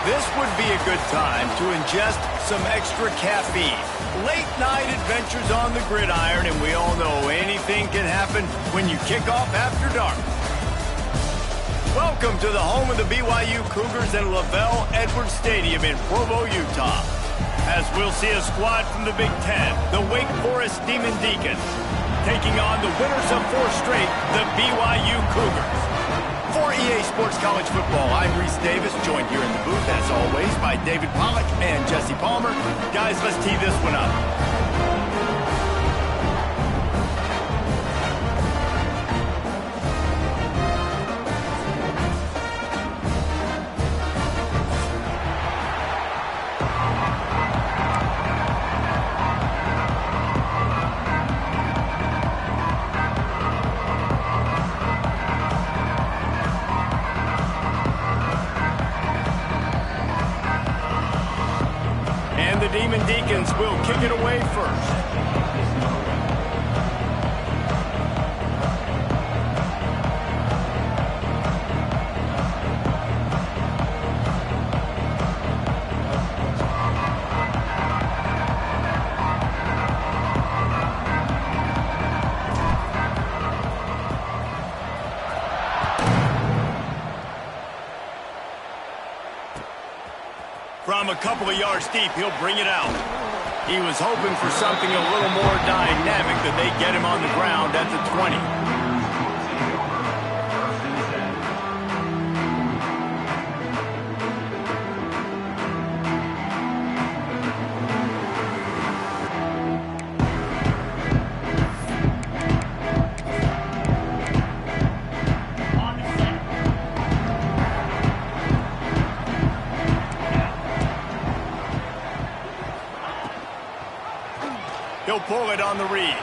This would be a good time to ingest some extra caffeine. Late night adventures on the gridiron, and we all know anything can happen when you kick off after dark. Welcome to the home of the BYU Cougars and Lavelle Edwards Stadium in Provo, Utah. As we'll see a squad from the Big Ten, the Wake Forest Demon Deacons, taking on the winners of 4 straight, the BYU Cougars. For EA Sports College Football, I'm Reese Davis, joined here in the booth, as always, by David Pollack and Jesse Palmer. Guys, let's tee this one up. The Demon Deacons will kick it away first. From a couple of yards deep, he'll bring it out. He was hoping for something a little more dynamic that they get him on the ground at the 20. He'll pull it on the read.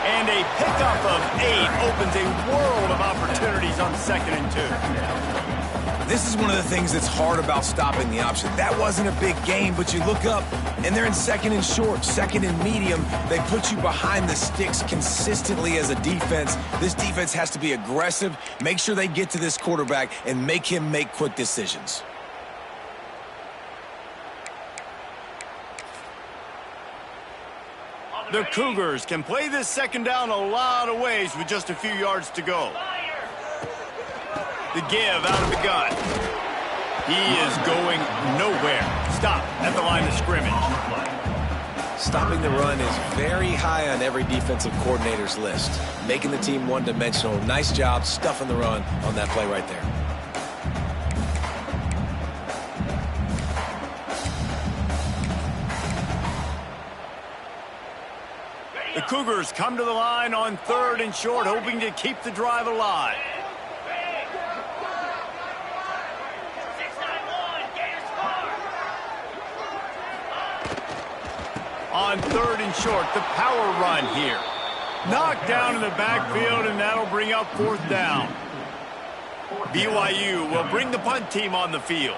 And a pickup of 8 opens a world of opportunities on 2nd and 2. This is one of the things that's hard about stopping the option. That wasn't a big game, but you look up, and they're in 2nd and short, 2nd and medium. They put you behind the sticks consistently as a defense. This defense has to be aggressive, make sure they get to this quarterback, and make him make quick decisions. The Cougars can play this 2nd down a lot of ways with just a few yards to go. The give out of the gun. He is going nowhere. Stop at the line of scrimmage. Stopping the run is very high on every defensive coordinator's list. Making the team one-dimensional. Nice job stuffing the run on that play right there. The Cougars come to the line on 3rd and short, hoping to keep the drive alive. On 3rd and short, the power run here. Knocked down in the backfield, and that'll bring up 4th down. BYU will bring the punt team on the field.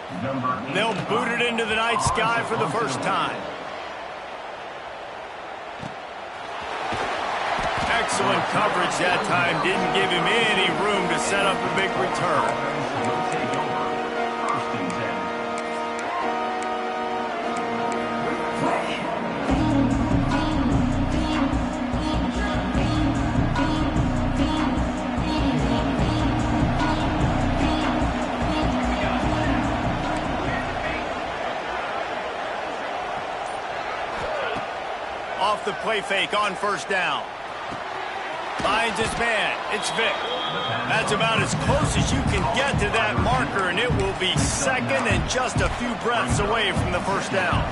They'll boot it into the night sky for the first time. Excellent coverage that time. Didn't give him any room to set up a big return. Off the play fake on 1st down. Finds his man. It's Vic. That's about as close as you can get to that marker, and it will be 2nd and just a few breaths away from the 1st down.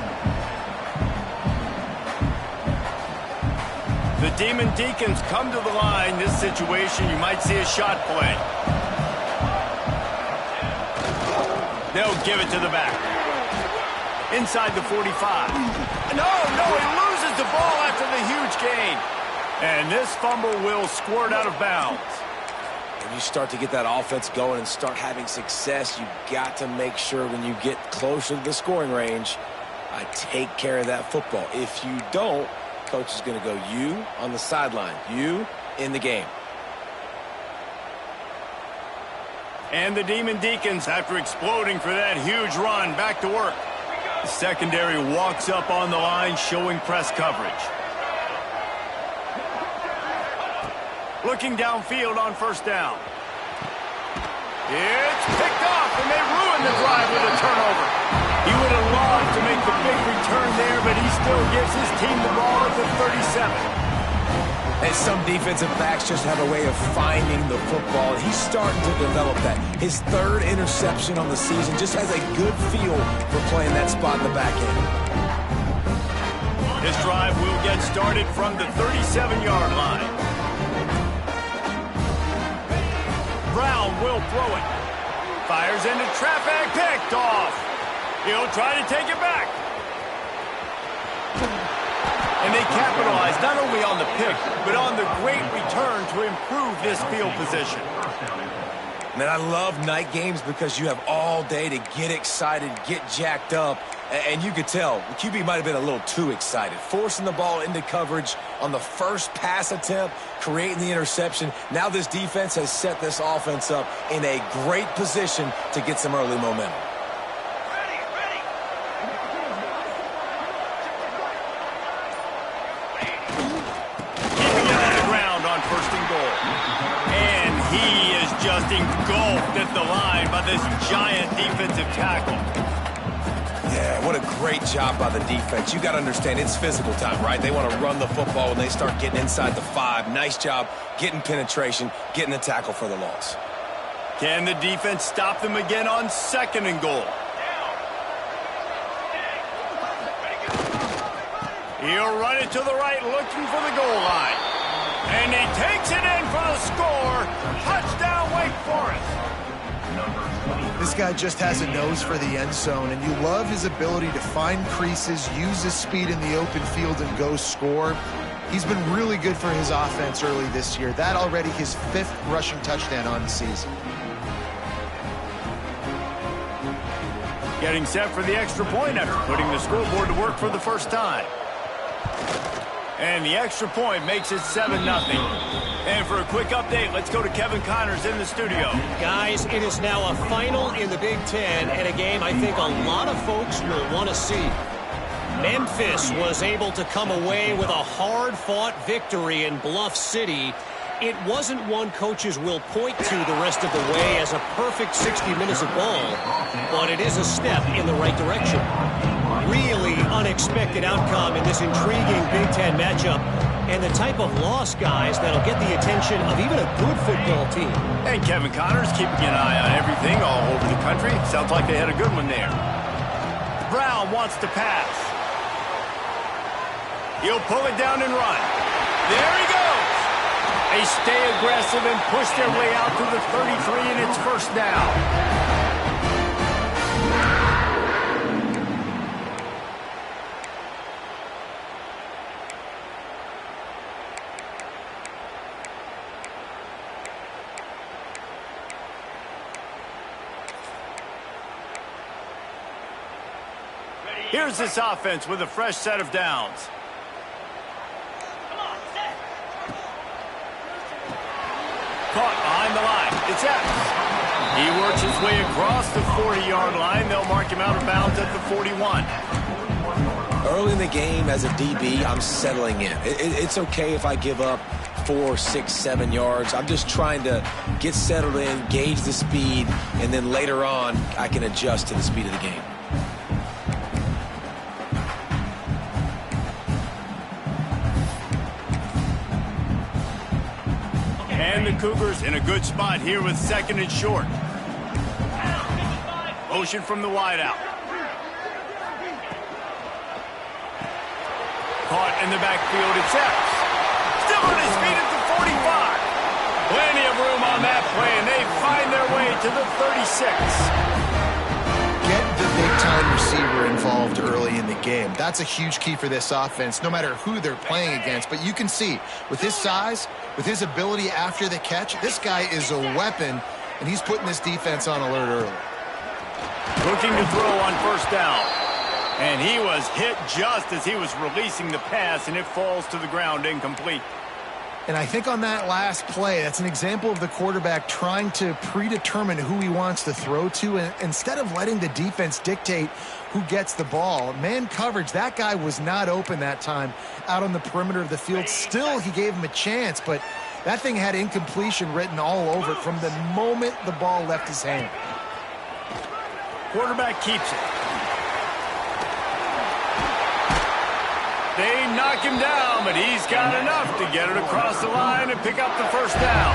The Demon Deacons come to the line. This situation, you might see a shot play. They'll give it to the back. Inside the 45. No, he loses the ball after the huge gain. And this fumble will squirt out of bounds. When you start to get that offense going and start having success, you've got to make sure when you get closer to the scoring range, I take care of that football. If you don't, coach is going to go you on the sideline, you in the game. And the Demon Deacons, after exploding for that huge run, back to work. The secondary walks up on the line, showing press coverage. Looking downfield on first down. It's picked off, and they ruin the drive with a turnover. He would have loved to make the big return there, but he still gives his team the ball at the 37. And some defensive backs just have a way of finding the football. He's starting to develop that. His third interception on the season just has a good feel for playing that spot in the back end. This drive will get started from the 37-yard line. Brown will throw it. Fires into traffic, picked off. He'll try to take it back. And they capitalize not only on the pick, but on the great return to improve this field position. Man, I love night games because you have all day to get excited, get jacked up. And you could tell the QB might have been a little too excited. Forcing the ball into coverage on the first pass attempt, creating the interception. Now this defense has set this offense up in a great position to get some early momentum. Just engulfed at the line by this giant defensive tackle. Yeah, what a great job by the defense. You got to understand, it's physical time, right? They want to run the football when they start getting inside the 5. Nice job getting penetration, getting the tackle for the loss. Can the defense stop them again on 2nd and goal? He'll run it to the right, looking for the goal line. And he takes it in for the score. Touchdown, Wake Forest. This guy just has a nose for the end zone, and you love his ability to find creases, use his speed in the open field, and go score. He's been really good for his offense early this year. That already his 5th rushing touchdown on the season. Getting set for the extra point after putting the scoreboard to work for the first time. And the extra point makes it 7-0. And for a quick update, let's go to Kevin Connors in the studio. Guys, it is now a final in the Big Ten, and a game I think a lot of folks will want to see. Memphis was able to come away with a hard-fought victory in Bluff City. It wasn't one coaches will point to the rest of the way as a perfect 60 minutes of ball, but it is a step in the right direction. Really unexpected outcome in this intriguing Big Ten matchup, and the type of loss, guys, that'll get the attention of even a good football team. And Kevin Connors keeping an eye on everything all over the country. Sounds like they had a good one there. Brown wants to pass. He'll pull it down and run. There he goes. They stay aggressive and push their way out to the 33, and it's first down. Here's this offense with a fresh set of downs. Caught behind the line. It's Epps. He works his way across the 40-yard line. They'll mark him out of bounds at the 41. Early in the game as a DB, I'm settling in. It's okay if I give up 4, 6, 7 yards. I'm just trying to get settled in, gauge the speed, and then later on, I can adjust to the speed of the game. And the Cougars in a good spot here with 2nd and short. Motion from the wideout. Caught in the backfield, it's Epps. Still on his feet at the 45. Plenty of room on that play, and they find their way to the 36. Get the big-time receiver involved early in the game. That's a huge key for this offense, no matter who they're playing against. But you can see, with his size, with his ability after the catch, this guy is a weapon, and he's putting this defense on alert early. Looking to throw on first down. And he was hit just as he was releasing the pass, and it falls to the ground incomplete. And I think on that last play, that's an example of the quarterback trying to predetermine who he wants to throw to, and instead of letting the defense dictate who gets the ball. Man coverage, that guy was not open that time out on the perimeter of the field. Still, he gave him a chance, but that thing had incompletion written all over it from the moment the ball left his hand. Quarterback keeps it. They knock him down, but he's got enough to get it across the line and pick up the first down.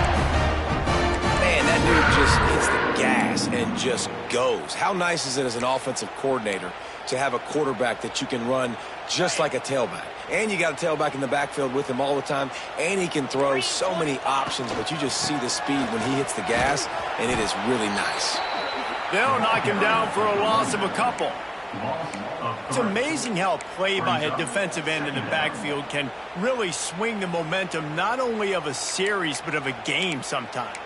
Man, that dude just hits the gas and just goes. How nice is it as an offensive coordinator to have a quarterback that you can run just like a tailback? And you got a tailback in the backfield with him all the time, and he can throw so many options, but you just see the speed when he hits the gas, and it is really nice. They'll knock him down for a loss of a couple. It's amazing how a play by a defensive end in the backfield can really swing the momentum not only of a series but of a game sometimes.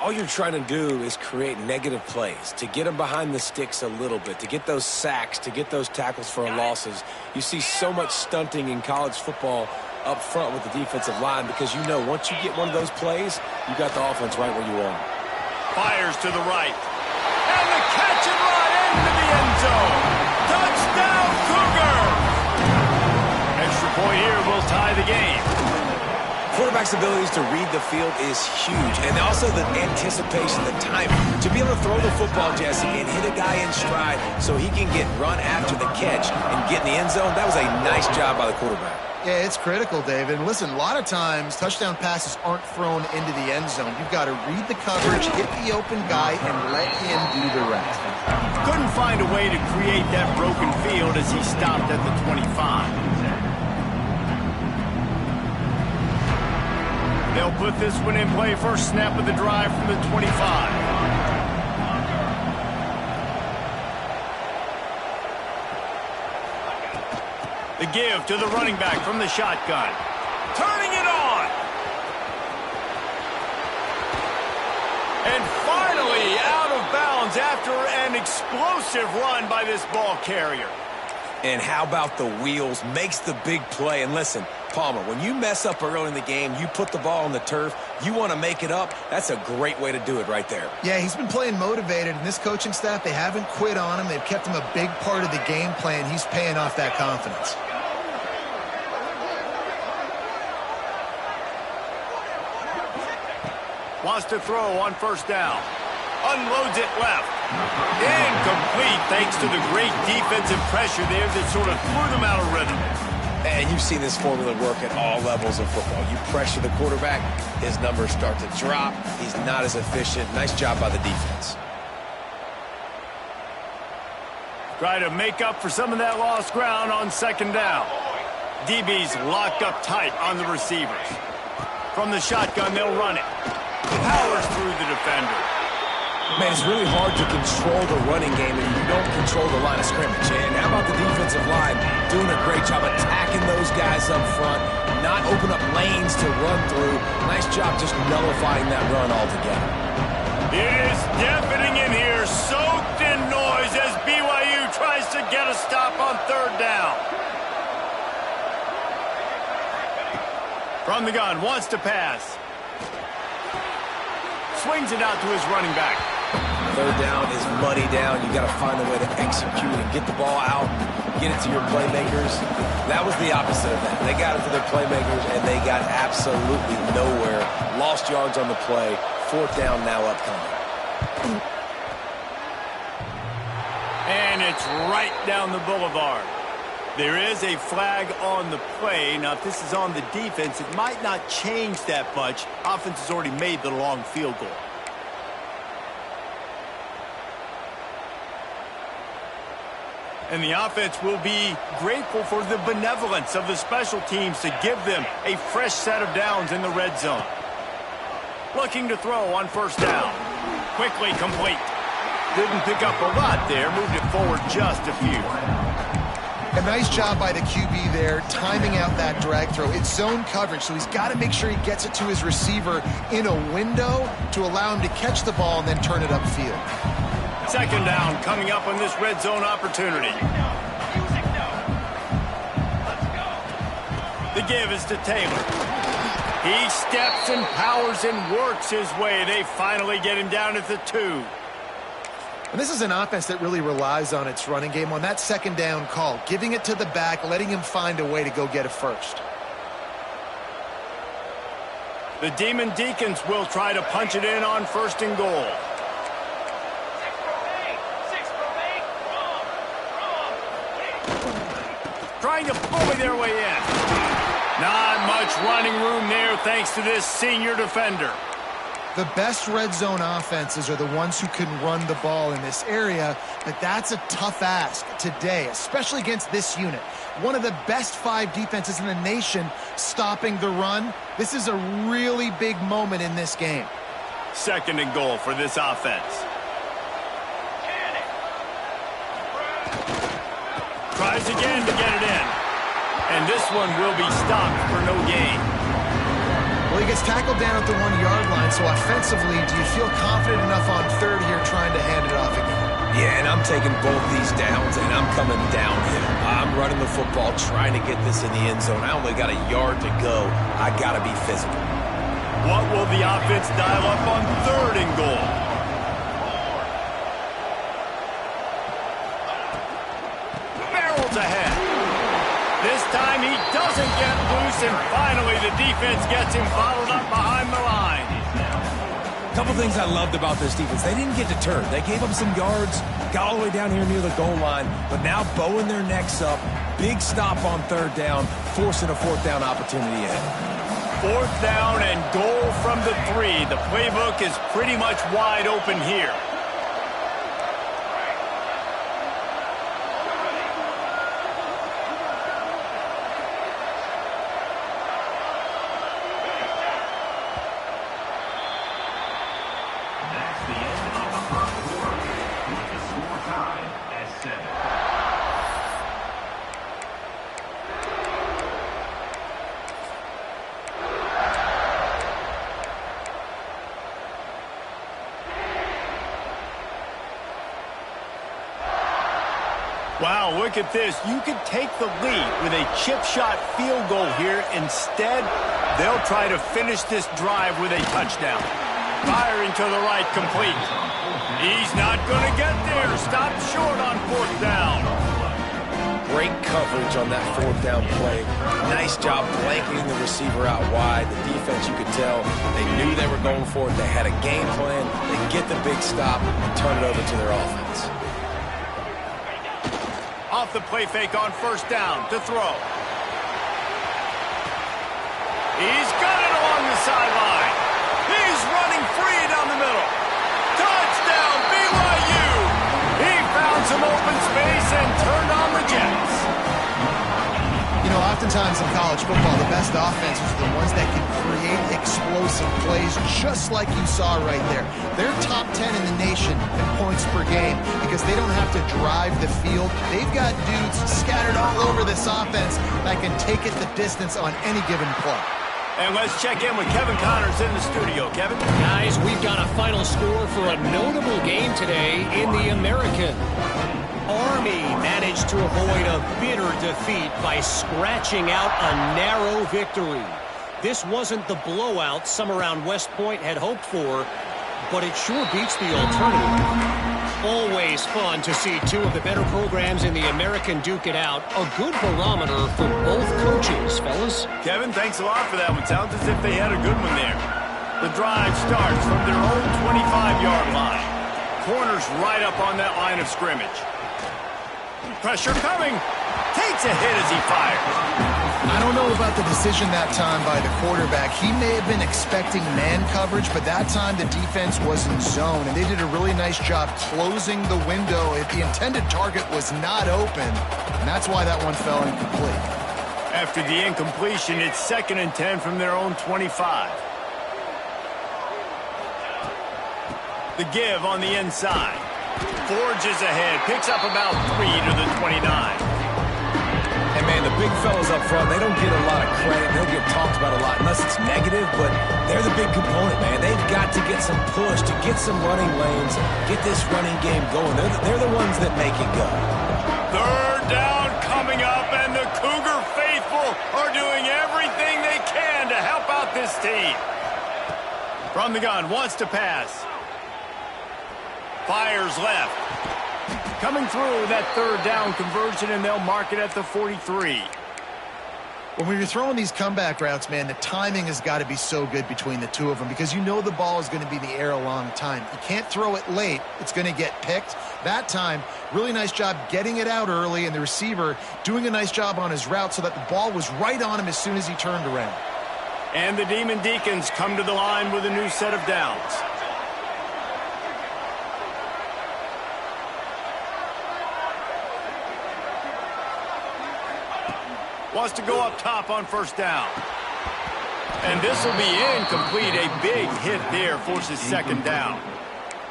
All you're trying to do is create negative plays, to get them behind the sticks a little bit, to get those sacks, to get those tackles for losses. You see so much stunting in college football up front with the defensive line because you know once you get one of those plays, you got the offense right where you want it. Fires to the right. And the catch and run into the end zone. Touchdown, Cougars! Extra point here will tie the game. Quarterback's abilities to read the field is huge, and also the anticipation, the timing. To be able to throw the football, Jesse, and hit a guy in stride so he can get run after the catch and get in the end zone, that was a nice job by the quarterback. Yeah, it's critical, David. And listen, a lot of times touchdown passes aren't thrown into the end zone. You've got to read the coverage, hit the open guy, and let him do the rest. Couldn't find a way to create that broken field as he stopped at the 25. They'll put this one in play first snap of the drive from the 25. The give to the running back from the shotgun. Turning it on. And finally out of bounds after an explosive run by this ball carrier. And how about the wheels? Makes the big play. And listen, Palmer, when you mess up early in the game, you put the ball on the turf, you want to make it up, that's a great way to do it right there. Yeah, he's been playing motivated, and this coaching staff, they haven't quit on him. They've kept him a big part of the game plan. He's paying off that confidence. Wants to throw on first down. Unloads it left. Incomplete thanks to the great defensive pressure there that sort of threw them out of rhythm. And you've seen this formula work at all levels of football. You pressure the quarterback, his numbers start to drop. He's not as efficient. Nice job by the defense. Try to make up for some of that lost ground on second down. DB's locked up tight on the receivers. From the shotgun, they'll run it. Powers through the defender. Man, it's really hard to control the running game if you don't control the line of scrimmage. And how about the defensive line doing a great job attacking those guys up front, not open up lanes to run through. Nice job just nullifying that run altogether. It is deafening in here, soaked in noise as BYU tries to get a stop on third down. From the gun, wants to pass. Swings it out to his running back. Third down is money down. You got to find a way to execute and get the ball out, get it to your playmakers. That was the opposite of that. They got it to their playmakers, and they got absolutely nowhere. Lost yards on the play. Fourth down now upcoming. And it's right down the boulevard. There is a flag on the play. Now, if this is on the defense, it might not change that much. Offense has already made the long field goal. And the offense will be grateful for the benevolence of the special teams to give them a fresh set of downs in the red zone. Looking to throw on first down. Quickly complete. Didn't pick up a lot there. Moved it forward just a few. A nice job by the QB there, timing out that drag throw. It's zone coverage, so he's got to make sure he gets it to his receiver in a window to allow him to catch the ball and then turn it upfield. Second down coming up on this red zone opportunity. The give is to Taylor. He steps and powers and works his way. They finally get him down at the 2. And this is an offense that really relies on its running game, on that second down call, giving it to the back, letting him find a way to go get a first. The Demon Deacons will try to punch it in on 1st and goal. Trying to bully their way in. Not much running room there thanks to this senior defender. The best red zone offenses are the ones who can run the ball in this area, but that's a tough ask today, especially against this unit. One of the best 5 defenses in the nation stopping the run. This is a really big moment in this game. 2nd and goal for this offense. Tries again to get it in. And this one will be stopped for no gain. Well, he gets tackled down at the 1-yard line, so offensively, do you feel confident enough on 3rd here trying to hand it off again? Yeah, and I'm taking both these downs, and I'm coming downhill. I'm running the football, trying to get this in the end zone. I only got a yard to go. I got to be physical. What will the offense dial up on 3rd and goal? Barrels ahead. This time he doesn't get loose, and finally the defense gets him bottled up behind the line. A couple things I loved about this defense. They didn't get deterred. They gave up some yards, got all the way down here near the goal line, but now bowing their necks up. Big stop on 3rd down, forcing a 4th down opportunity ahead. 4th down and goal from the 3. The playbook is pretty much wide open here. Wow, look at this. You could take the lead with a chip shot field goal here. Instead, they'll try to finish this drive with a touchdown. Firing to the right, complete. He's not going to get there. Stopped short on 4th down. Great coverage on that 4th down play. Nice job blanketing the receiver out wide. The defense, you could tell, they knew they were going for it. They had a game plan. They get the big stop and turn it over to their offense. Off the play fake on 1st down to throw. He's got it along the sideline. He's running free down the middle. Touchdown, BYU! He found some open space and turned on the Jets. You know, oftentimes in college football, the best offenses are the ones that can create explosive plays, just like you saw right there. They're top 10 in the nation in points per game because they don't have to drive the field. They've got dudes scattered all over this offense that can take it the distance on any given play. And let's check in with Kevin Connors in the studio. Kevin? Guys, we've got a final score for a notable game today in the American. Army managed to avoid a bitter defeat by scratching out a narrow victory. This wasn't the blowout some around West Point had hoped for, but it sure beats the alternative. Always fun to see 2 of the better programs in the American duke it out. A good barometer for both coaches, fellas. Kevin, thanks a lot for that one. Sounds as if they had a good one there. The drive starts from their own 25-yard line. Corners right up on that line of scrimmage. Pressure coming. Takes a hit as he fires. I don't know about the decision that time by the quarterback. He may have been expecting man coverage, but that time the defense was in zone, and they did a really nice job closing the window if the intended target was not open, and that's why that one fell incomplete. After the incompletion, it's 2nd and 10 from their own 25. The give on the inside. Forges ahead, picks up about 3 to the 29. And, man, the big fellas up front, they don't get a lot of credit. They don't get talked about a lot unless it's negative, but they're the big component, man. They've got to get some push, to get some running lanes, get this running game going. They're the ones that make it go. 3rd down coming up, and the Cougar faithful are doing everything they can to help out this From the gun, wants to pass. Fires left. Coming through that third down conversion, and they'll mark it at the 43. When you're throwing these comeback routes, man, the timing has got to be so good between the two of them because you know the ball is going to be in the air a long time. You can't throw it late. It's going to get picked. That time, really nice job getting it out early, and the receiver doing a nice job on his route so that the ball was right on him as soon as he turned around. And the Demon Deacons come to the line with a new set of downs. Wants to go up top on first down. And this will be incomplete. A big hit there forces second down.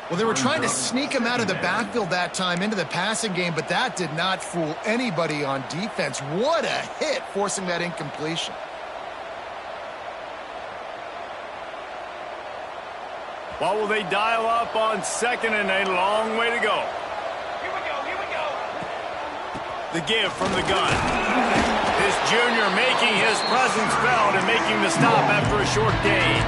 Well, they were trying to sneak him out of the backfield that time into the passing game, but that did not fool anybody on defense. What a hit, forcing that incompletion. What will they dial up on second and a long way to go? Here we go. The give from the gun. This junior making his presence felt and making the stop after a short gain.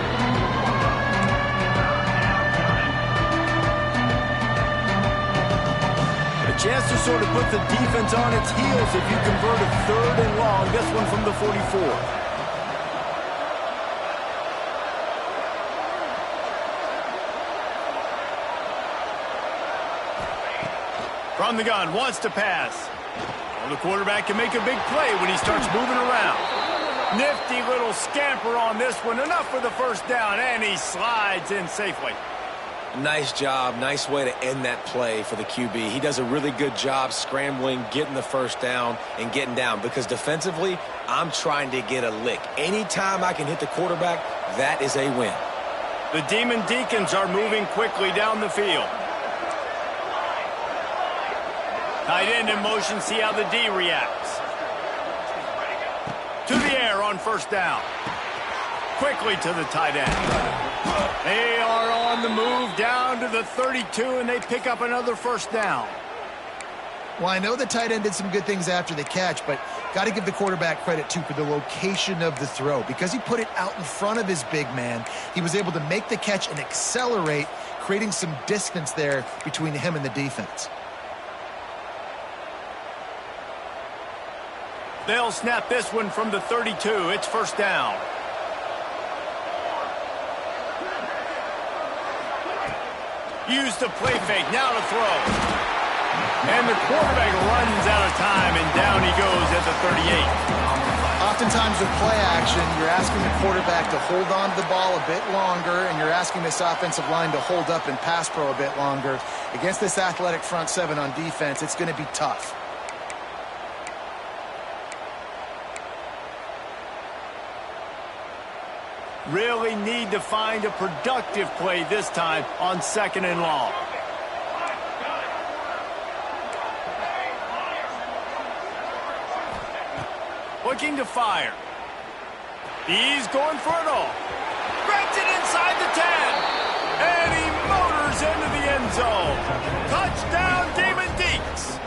A chance to sort of put the defense on its heels if you convert a third and long. This one from the 44. From the gun, wants to pass. Well, the quarterback can make a big play when he starts moving around. Nifty little scamper on this one. Enough for the first down, and he slides in safely. Nice job. Nice way to end that play for the QB. He does a really good job scrambling, getting the first down, and getting down. Because defensively, I'm trying to get a lick. Anytime I can hit the quarterback, that is a win. The Demon Deacons are moving quickly down the field. Tight end in motion, see how the D reacts. To the air on first down. Quickly to the tight end. They are on the move down to the 32, and they pick up another first down. Well, I know the tight end did some good things after the catch, but got to give the quarterback credit, too, for the location of the throw. Because he put it out in front of his big man, he was able to make the catch and accelerate, creating some distance there between him and the defense. They'll snap this one from the 32. It's first down. Use the play fake. Now to throw. And the quarterback runs out of time, and down he goes at the 38. Oftentimes with play action, you're asking the quarterback to hold on to the ball a bit longer, and you're asking this offensive line to hold up and pass pro a bit longer. Against this athletic front seven on defense, it's going to be tough. Really need to find a productive play this time on second and long. Looking to fire. He's going for it all. Grabs it inside the 10. And he motors into the end zone. Touchdown, Demon Deeks.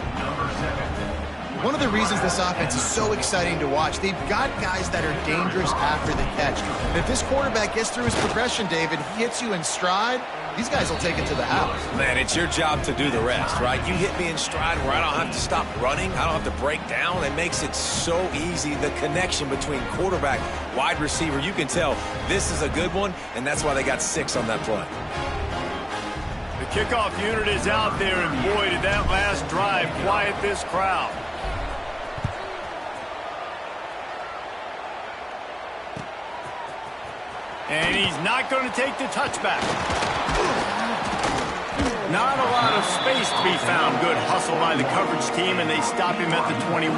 One of the reasons this offense is so exciting to watch, they've got guys that are dangerous after the catch. And if this quarterback gets through his progression, David, he hits you in stride, these guys will take it to the house. Man, it's your job to do the rest, right? You hit me in stride where I don't have to stop running. I don't have to break down. It makes it so easy, the connection between quarterback, wide receiver. You can tell this is a good one, and that's why they got 6 on that play. The kickoff unit is out there, and boy, did that last drive quiet this crowd. And he's not going to take the touchback. Not a lot of space to be found. Good hustle by the coverage team, and they stop him at the 21.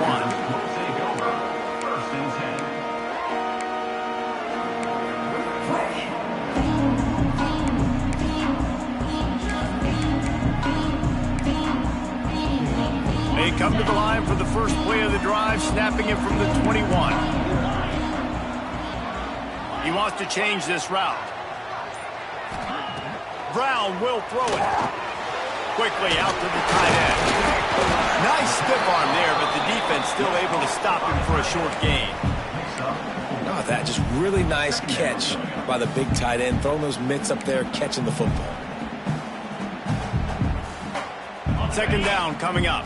They come to the line for the first play of the drive, snapping it from the 21. He wants to change this route. Brown will throw it. Quickly out to the tight end. Nice stiff arm there, but the defense still able to stop him for a short gain. Oh, that just really nice catch by the big tight end, throwing those mitts up there, catching the football. Second down coming up.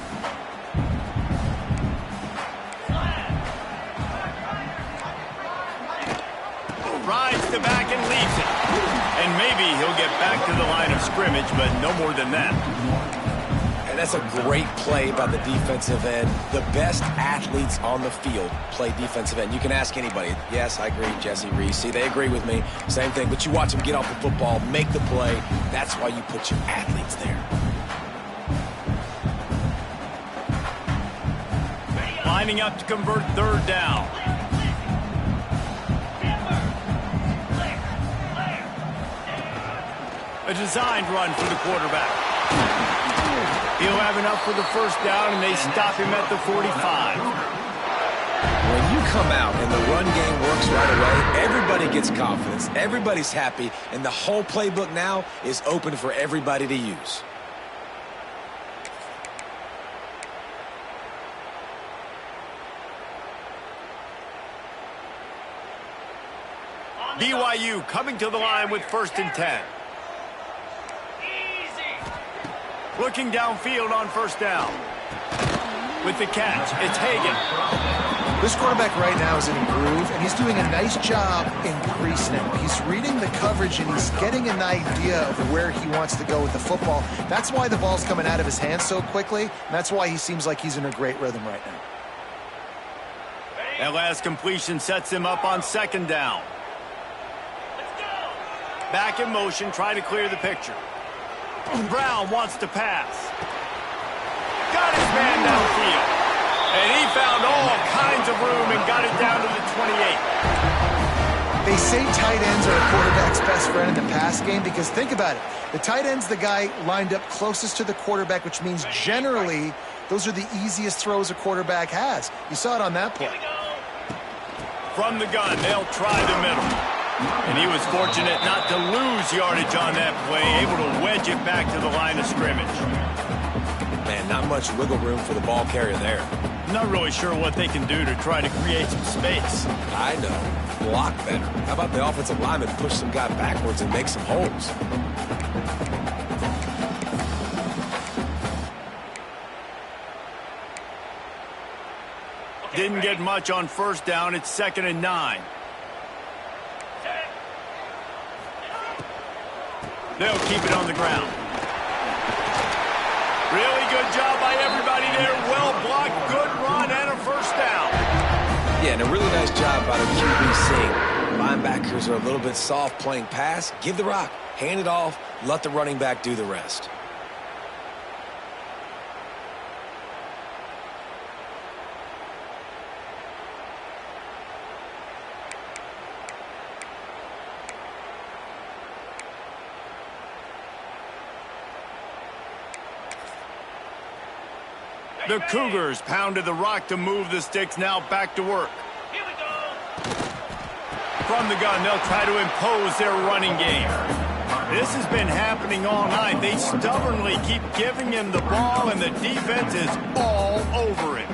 Rides the back and leaves it. And maybe he'll get back to the line of scrimmage, but no more than that. And that's a great play by the defensive end. The best athletes on the field play defensive end. You can ask anybody. Yes, I agree, Jesse Reese. See, they agree with me. Same thing. But you watch them get off the football, make the play. That's why you put your athletes there. Lining up to convert third down. A designed run for the quarterback. He'll have enough for the first down, and they stop him at the 45. When you come out and the run game works right away, everybody gets confidence, everybody's happy, and the whole playbook now is open for everybody to use. BYU coming to the line with 1st and 10. Looking downfield on 1st down. With the catch, it's Hagan. This quarterback right now is in a groove, and he's doing a nice job increasing it. He's reading the coverage, and he's getting an idea of where he wants to go with the football. That's why the ball's coming out of his hands so quickly, and that's why he seems like he's in a great rhythm right now. That last completion sets him up on 2nd down. Back in motion, try to clear the picture. Brown wants to pass. Got his man downfield. And he found all kinds of room and got it down to the 28. They say tight ends are a quarterback's best friend in the pass game because think about it. The tight end's the guy lined up closest to the quarterback, which means generally those are the easiest throws a quarterback has. You saw it on that play. From the gun, they'll try the middle. And he was fortunate not to lose yardage on that play, able to wedge it back to the line of scrimmage. Man, not much wiggle room for the ball carrier there. Not really sure what they can do to try to create some space. I know. Block better. How about the offensive lineman push some guy backwards and make some holes? Didn't get much on 1st down. It's 2nd and 9. They'll keep it on the ground. Really good job by everybody there. Well blocked, good run, and a 1st down. Yeah, and a really nice job by the QB seeing. Linebackers are a little bit soft playing pass. Give the rock, hand it off, let the running back do the rest. The Cougars pounded the rock to move the sticks, now back to work. Here we go. From the gun, they'll try to impose their running game. This has been happening all night. They stubbornly keep giving him the ball, and the defense is all over it.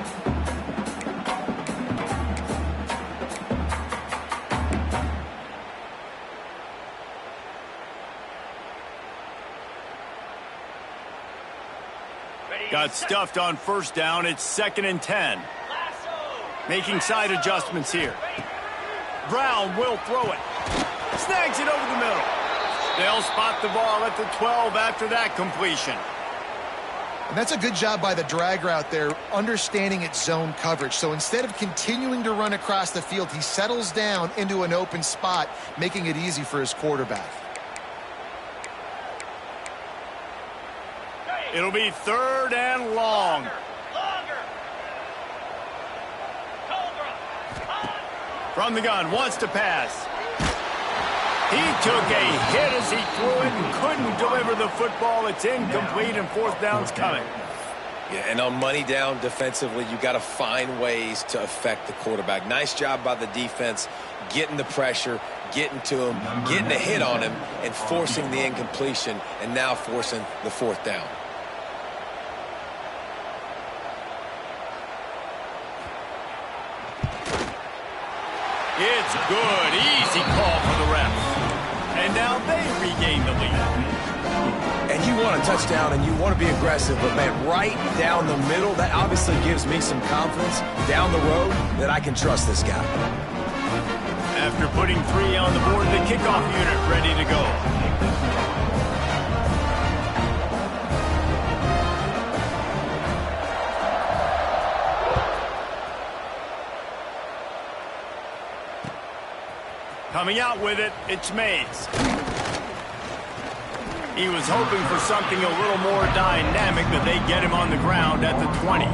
Got stuffed on 1st down. It's 2nd and 10. Making side adjustments here. Brown will throw it. Snags it over the middle. They'll spot the ball at the 12 after that completion. And that's a good job by the drag route there, understanding its zone coverage. So instead of continuing to run across the field, he settles down into an open spot, making it easy for his quarterback. It'll be 3rd and long. From the gun, wants to pass. He took a hit as he threw it and couldn't deliver the football. It's incomplete, and 4th down's coming. Yeah, and on money down defensively, you got to find ways to affect the quarterback. Nice job by the defense, getting the pressure, getting to him, getting a hit on him, and forcing the incompletion, and now forcing the 4th down. It's good. Easy call for the refs. And now they regain the lead. And you want a touchdown and you want to be aggressive, but man, right down the middle, that obviously gives me some confidence down the road that I can trust this guy. After putting 3 on the board, the kickoff unit ready to go. Coming out with it, it's Mays. He was hoping for something a little more dynamic, but they get him on the ground at the 20.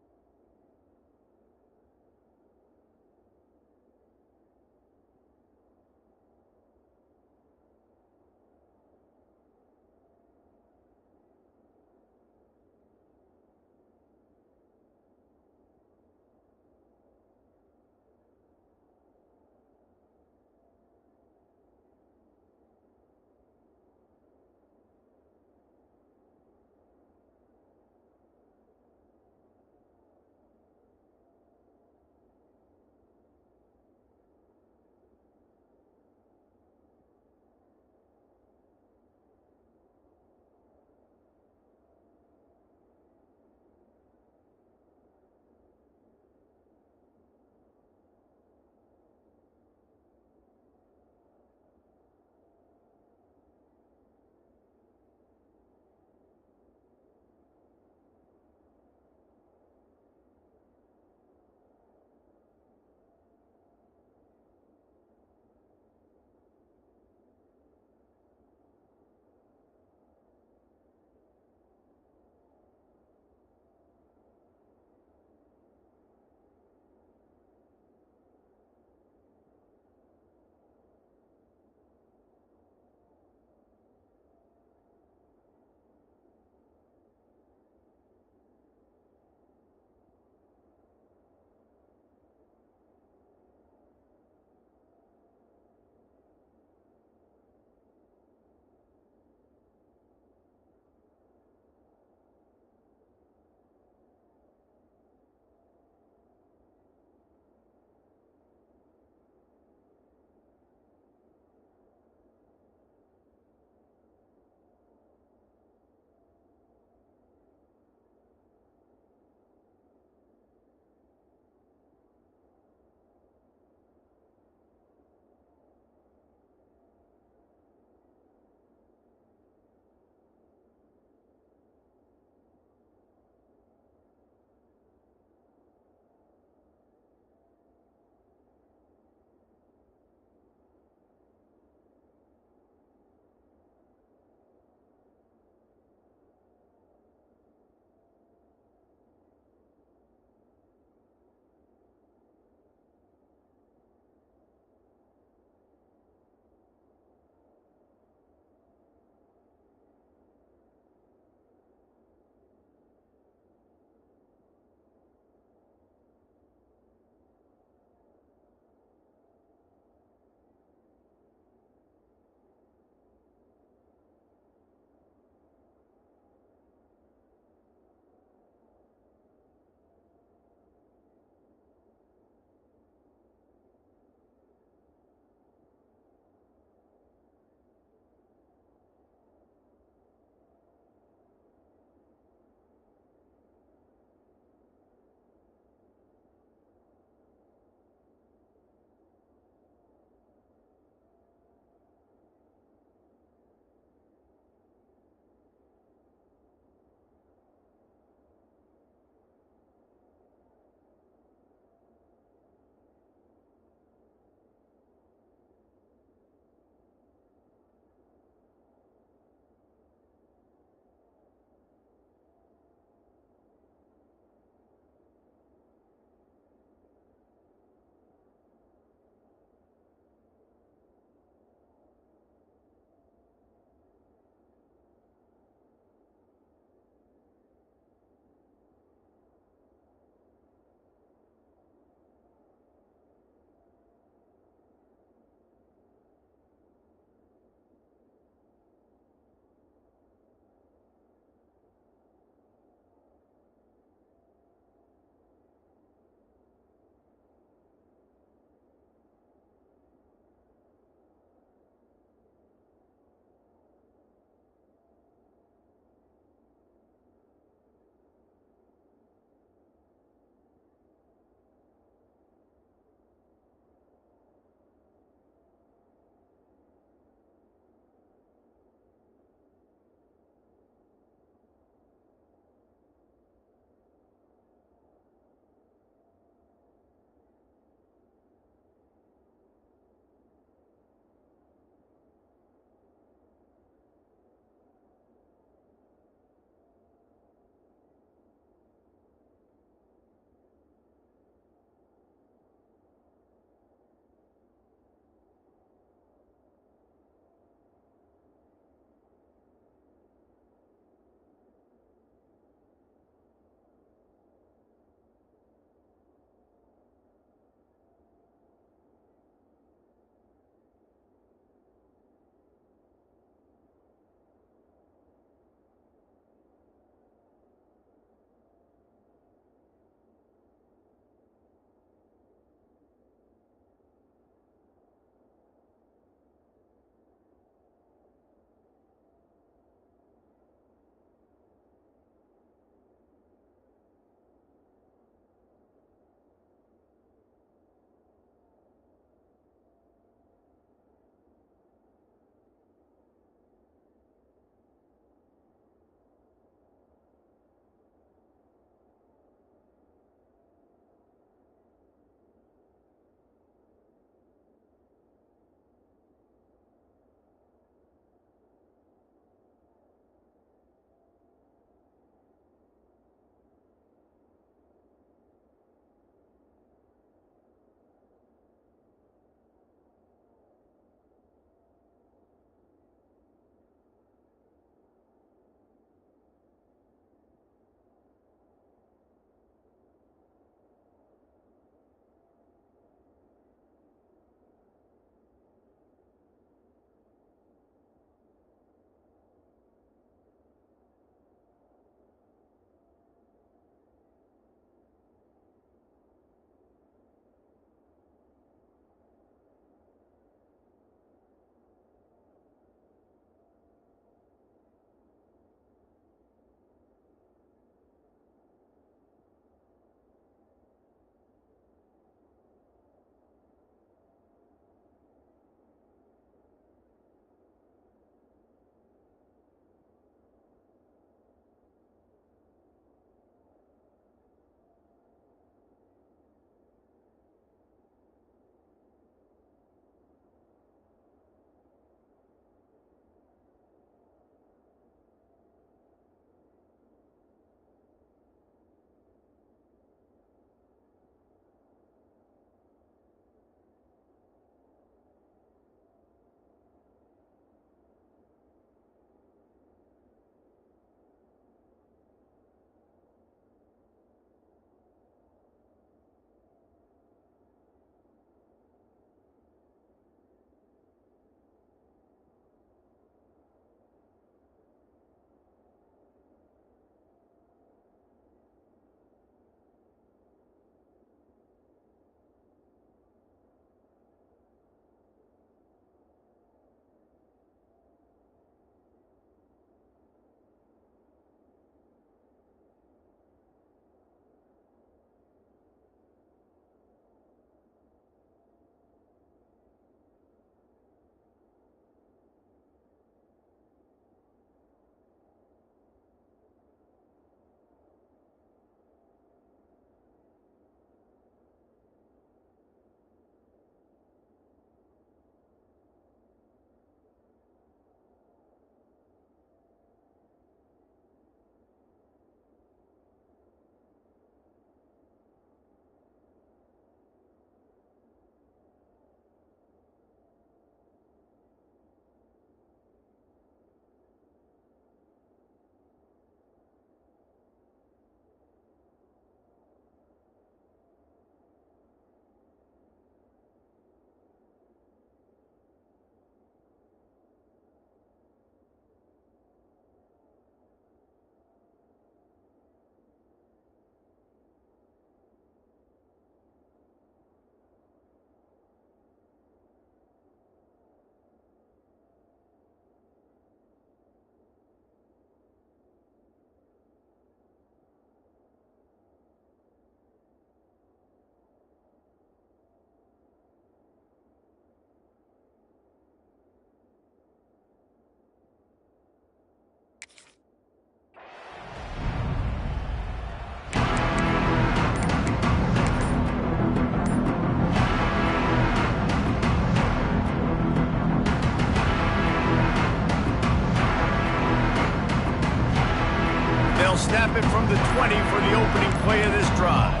the opening play of this drive.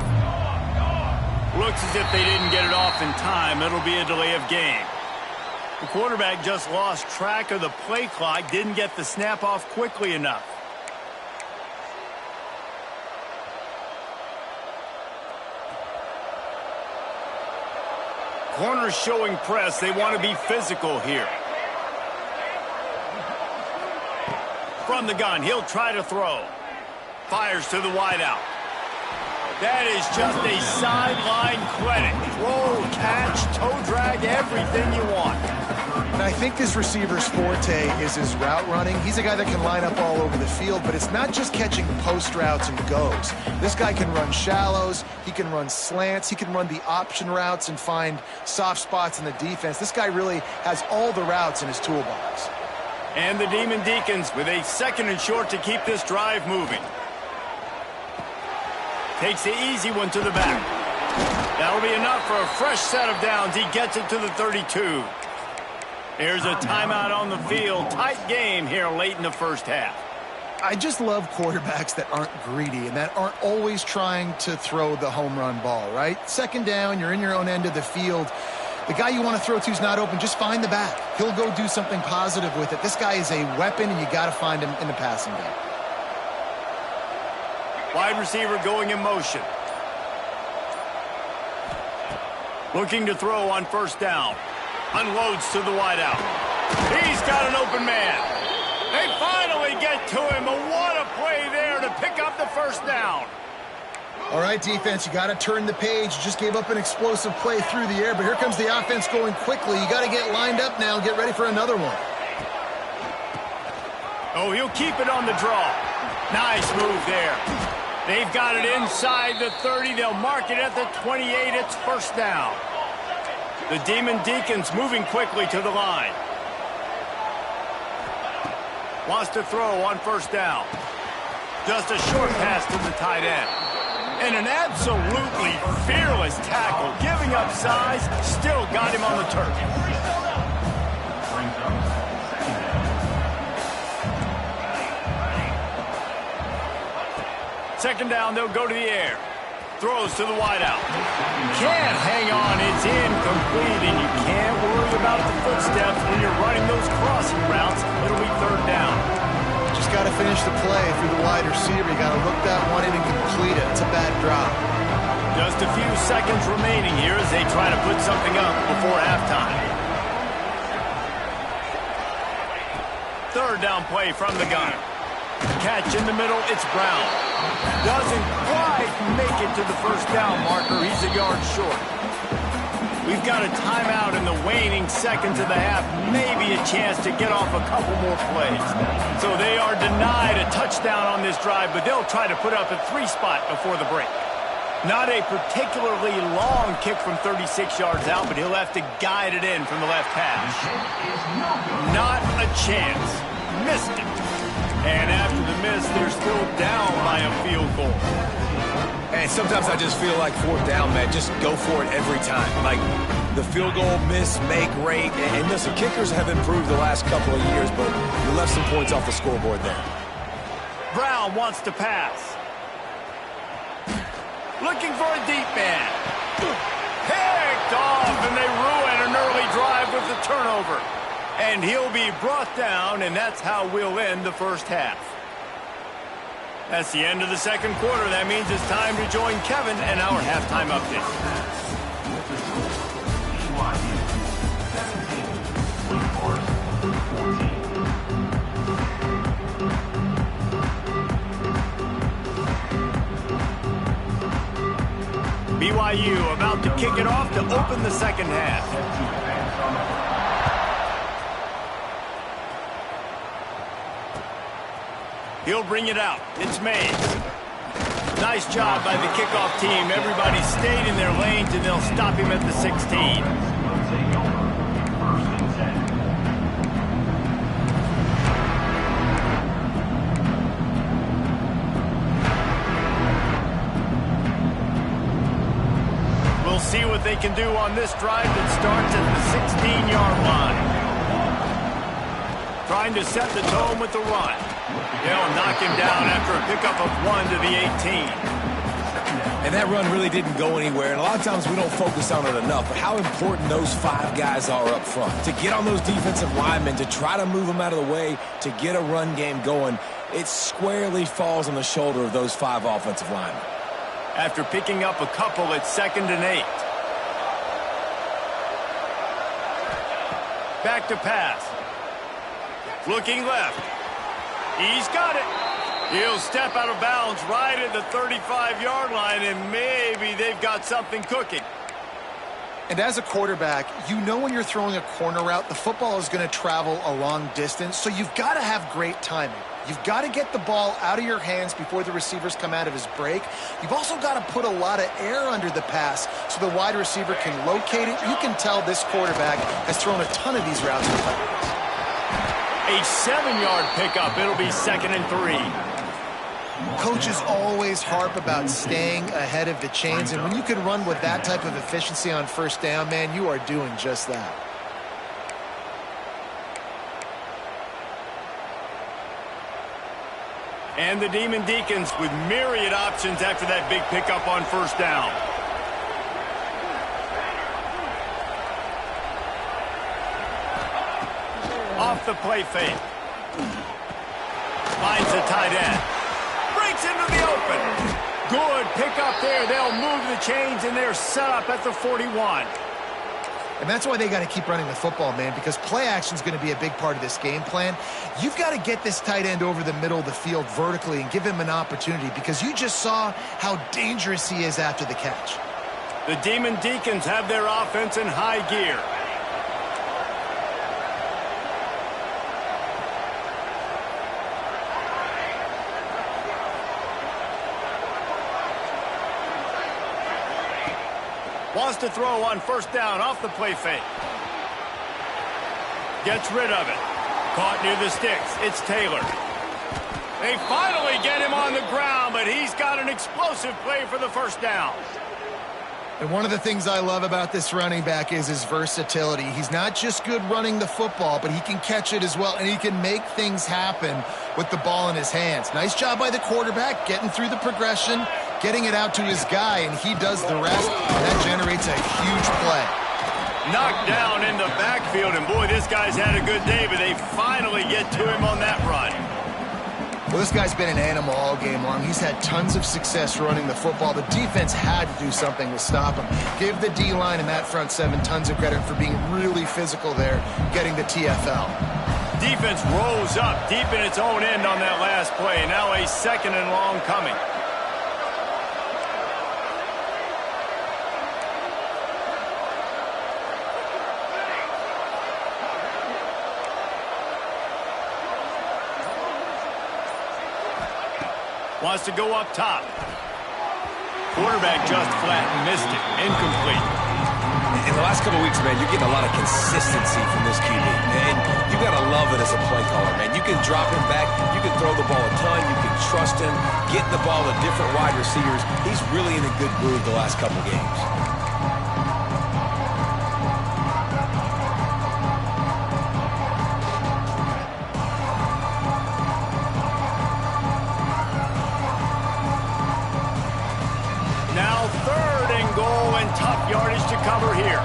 Looks as if they didn't get it off in time. It'll be a delay of game. The quarterback just lost track of the play clock, didn't get the snap off quickly enough. Corners showing press. They want to be physical here. From the gun, he'll try to throw. Fires to the wideout. That is just a sideline credit. Throw, catch, toe drag, everything you want. And I think this receiver's forte is his route running. He's a guy that can line up all over the field, but it's not just catching post routes and goes. This guy can run shallows, he can run slants, he can run the option routes and find soft spots in the defense. This guy really has all the routes in his toolbox. And the Demon Deacons with a 2nd and short to keep this drive moving. Takes the easy one to the back. That'll be enough for a fresh set of downs. He gets it to the 32. Here's a timeout on the field. Tight game here late in the first half. I just love quarterbacks that aren't greedy and that aren't always trying to throw the home run ball, right? 2nd down, you're in your own end of the field. The guy you want to throw to is not open. Just find the back. He'll go do something positive with it. This guy is a weapon, and you got to find him in the passing game. Wide receiver going in motion. Looking to throw on 1st down. Unloads to the wideout. He's got an open man. They finally get to him. But what a play there to pick up the 1st down. All right, defense, you got to turn the page. You just gave up an explosive play through the air, but here comes the offense going quickly. You got to get lined up now and get ready for another one. Oh, he'll keep it on the draw. Nice move there. They've got it inside the 30. They'll mark it at the 28. It's 1st down. The Demon Deacons moving quickly to the line. Wants to throw on 1st down. Just a short pass to the tight end. And an absolutely fearless tackle. Giving up size, still got him on the turf. Second down, they'll go to the air. Throws to the wideout. Can't hang on, it's incomplete, and you can't worry about the footsteps when you're running those crossing routes. It'll be 3rd down. Just got to finish the play through the wide receiver. You got to look that one in and complete it. It's a bad drop. Just a few seconds remaining here as they try to put something up before halftime. 3rd down play from the gun. Catch in the middle, it's Brown. Doesn't quite make it to the 1st down marker. He's a yard short. We've got a timeout in the waning seconds of the half. Maybe a chance to get off a couple more plays. So they are denied a touchdown on this drive, but they'll try to put up a 3 spot before the break. Not a particularly long kick from 36 yards out, but he'll have to guide it in from the left hash. Not a chance. Missed it. And after the miss, they're still down by a field goal. And sometimes I just feel like 4th down, man, just go for it every time. Like the field goal miss, make rate. And listen, kickers have improved the last couple of years, but you left some points off the scoreboard there. Brown wants to pass. Looking for a deep man. Picked off, and they ruin an early drive with the turnover. And he'll be brought down, and that's how we'll end the 1st half. That's the end of the 2nd quarter. That means it's time to join Kevin and our halftime update. BYU about to kick it off to open the 2nd half. He'll bring it out. It's Mays. Nice job by the kickoff team. Everybody stayed in their lanes, and they'll stop him at the 16. We'll see what they can do on this drive that starts at the 16-yard line. Trying to set the tone with the run. They'll knock him down after a pickup of 1 to the 18. And that run really didn't go anywhere, and a lot of times we don't focus on it enough, but how important those 5 guys are up front. To get on those defensive linemen, to try to move them out of the way, to get a run game going, it squarely falls on the shoulder of those 5 offensive linemen. After picking up a couple, it's 2nd and 8. Back to pass. Looking left. He's got it. He'll step out of bounds right at the 35-yard line, and maybe they've got something cooking. And as a quarterback, you know when you're throwing a corner route, the football is going to travel a long distance, so you've got to have great timing. You've got to get the ball out of your hands before the receivers come out of his break. You've also got to put a lot of air under the pass so the wide receiver can locate it. You can tell this quarterback has thrown a ton of these routes in practice. A 7-yard pickup. It'll be 2nd and 3. Coaches always harp about staying ahead of the chains, and when you can run with that type of efficiency on first down, man, you are doing just that. And the Demon Deacons with myriad options after that big pickup on first down. Off the play fake. Finds the tight end. Breaks into the open. Good pickup there. They'll move the chains, and they're set up at the 41. And that's why they got to keep running the football, man, because play action is going to be a big part of this game plan. You've got to get this tight end over the middle of the field vertically and give him an opportunity, because you just saw how dangerous he is after the catch. The Demon Deacons have their offense in high gear. Wants to throw on first down off the play fake. Gets rid of it. Caught near the sticks. It's Taylor. They finally get him on the ground, but he's got an explosive play for the first down. And one of the things I love about this running back is his versatility. He's not just good running the football, but he can catch it as well, and he can make things happen with the ball in his hands. Nice job by the quarterback, getting through the progression, getting it out to his guy, and he does the rest, and that generates a huge play. Knocked down in the backfield, and boy, this guy's had a good day, but they finally get to him on that run. Well, this guy's been an animal all game long. He's had tons of success running the football. The defense had to do something to stop him. Give the D-line and that front seven tons of credit for being really physical there, getting the TFL. Defense rose up deep in its own end on that last play. Now a 2nd and long coming. Wants to go up top. Quarterback just flat and missed it. Incomplete. In the last couple of weeks, man, you're getting a lot of consistency from this QB. And you got to love it as a play caller, man. You can drop him back. You can throw the ball a ton. You can trust him. Getting the ball to different wide receivers. He's really in a good groove the last couple of games. Now 3rd and goal, and tough yardage to cover here.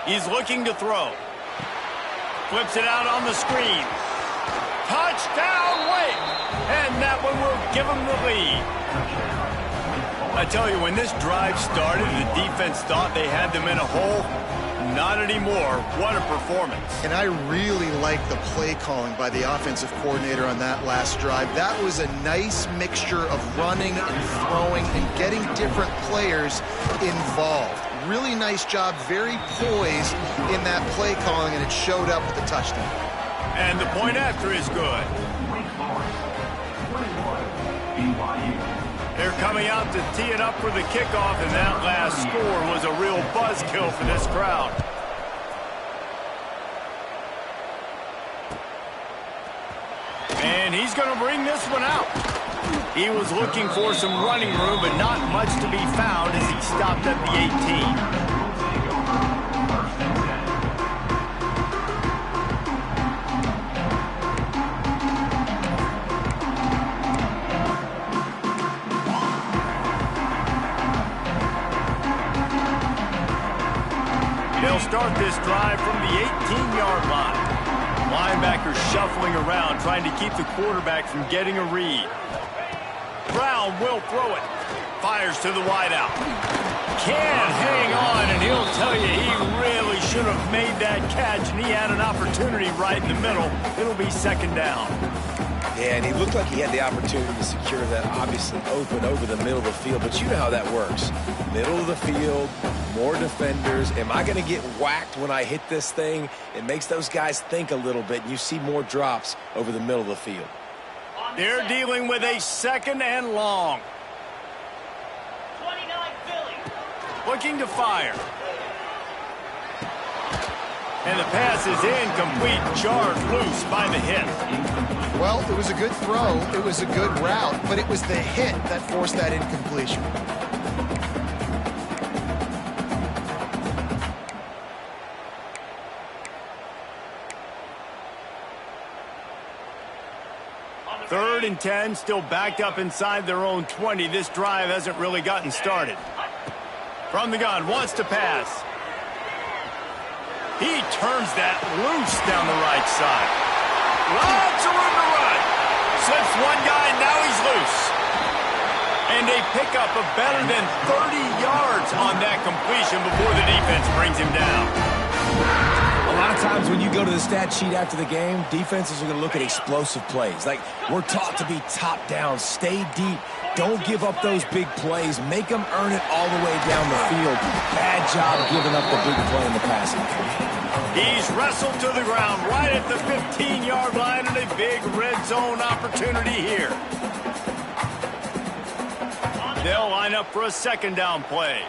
He's looking to throw. Flips it out on the screen. Touchdown, Wake! And that one will give him the lead. I tell you, when this drive started, the defense thought they had them in a hole. Not anymore. What a performance. And I really like the play calling by the offensive coordinator on that last drive. That was a nice mixture of running and throwing and getting different players involved. Really nice job, very poised in that play calling, and it showed up with the touchdown. And the point after is good. They're coming out to tee it up for the kickoff, and that last score was a real buzzkill for this crowd. And he's going to bring this one out. He was looking for some running room, but not much to be found as he stopped at the 18. start this drive from the 18-yard line. Linebacker shuffling around, trying to keep the quarterback from getting a read. Brown will throw it. Fires to the wideout. Can't hang on, and he'll tell you he really should have made that catch, and he had an opportunity right in the middle. It'll be second down. Yeah, and he looked like he had the opportunity to secure that obviously open over the middle of the field, but you know how that works. Middle of the field, more defenders. Am I going to get whacked when I hit this thing? It makes those guys think a little bit, and you see more drops over the middle of the field. They're dealing with a second and long. 29 Philly. Looking to fire. And the pass is incomplete, jarred loose by the hit. Well, it was a good throw, it was a good route, but it was the hit that forced that incompletion. Third and 10, still backed up inside their own 20. This drive hasn't really gotten started. From the gun, wants to pass. He turns that loose down the right side. Lots of room to run. Slips one guy, now he's loose. And a pickup of better than 30 yards on that completion before the defense brings him down. A lot of times when you go to the stat sheet after the game, defenses are going to look at explosive plays. Like, we're taught to be top down, stay deep, don't give up those big plays, make them earn it all the way down the field. Bad job giving up the big play in the passing. He's wrestled to the ground right at the 15-yard line, and a big red zone opportunity here. They'll line up for a second down play.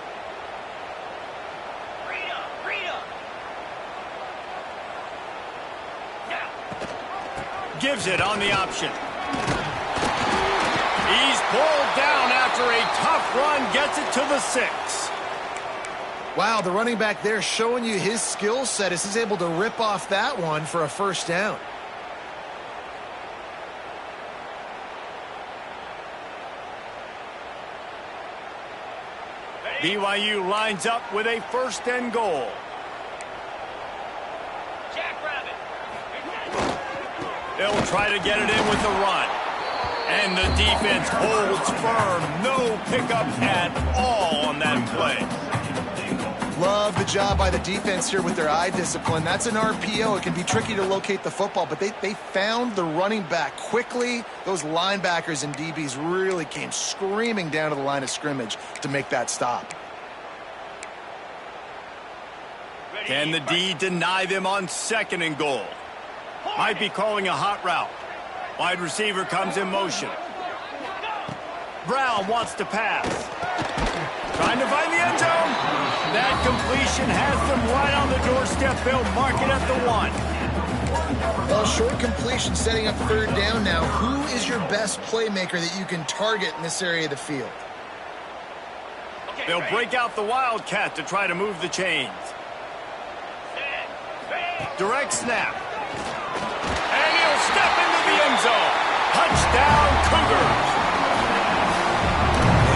Gives it on the option. He's pulled down after a tough run, gets it to the 6. Wow, the running back there showing you his skill set as he's able to rip off that one for a first down. BYU lines up with a first and goal. They'll try to get it in with the run. And the defense holds firm. No pickup at all on that play. Love the job by the defense here with their eye discipline. That's an RPO. It can be tricky to locate the football, but they found the running back quickly. Those linebackers and DBs really came screaming down to the line of scrimmage to make that stop. Can the D deny them on second and goal? Might be calling a hot route. Wide receiver comes in motion. Brown wants to pass. Trying to find the end zone. That completion has them right on the doorstep. They'll mark it at the 1. Well, short completion setting up third down now. Who is your best playmaker that you can target in this area of the field? They'll break out the Wildcat to try to move the chains. Direct snap. And he'll step into the end zone. Touchdown, Cougars.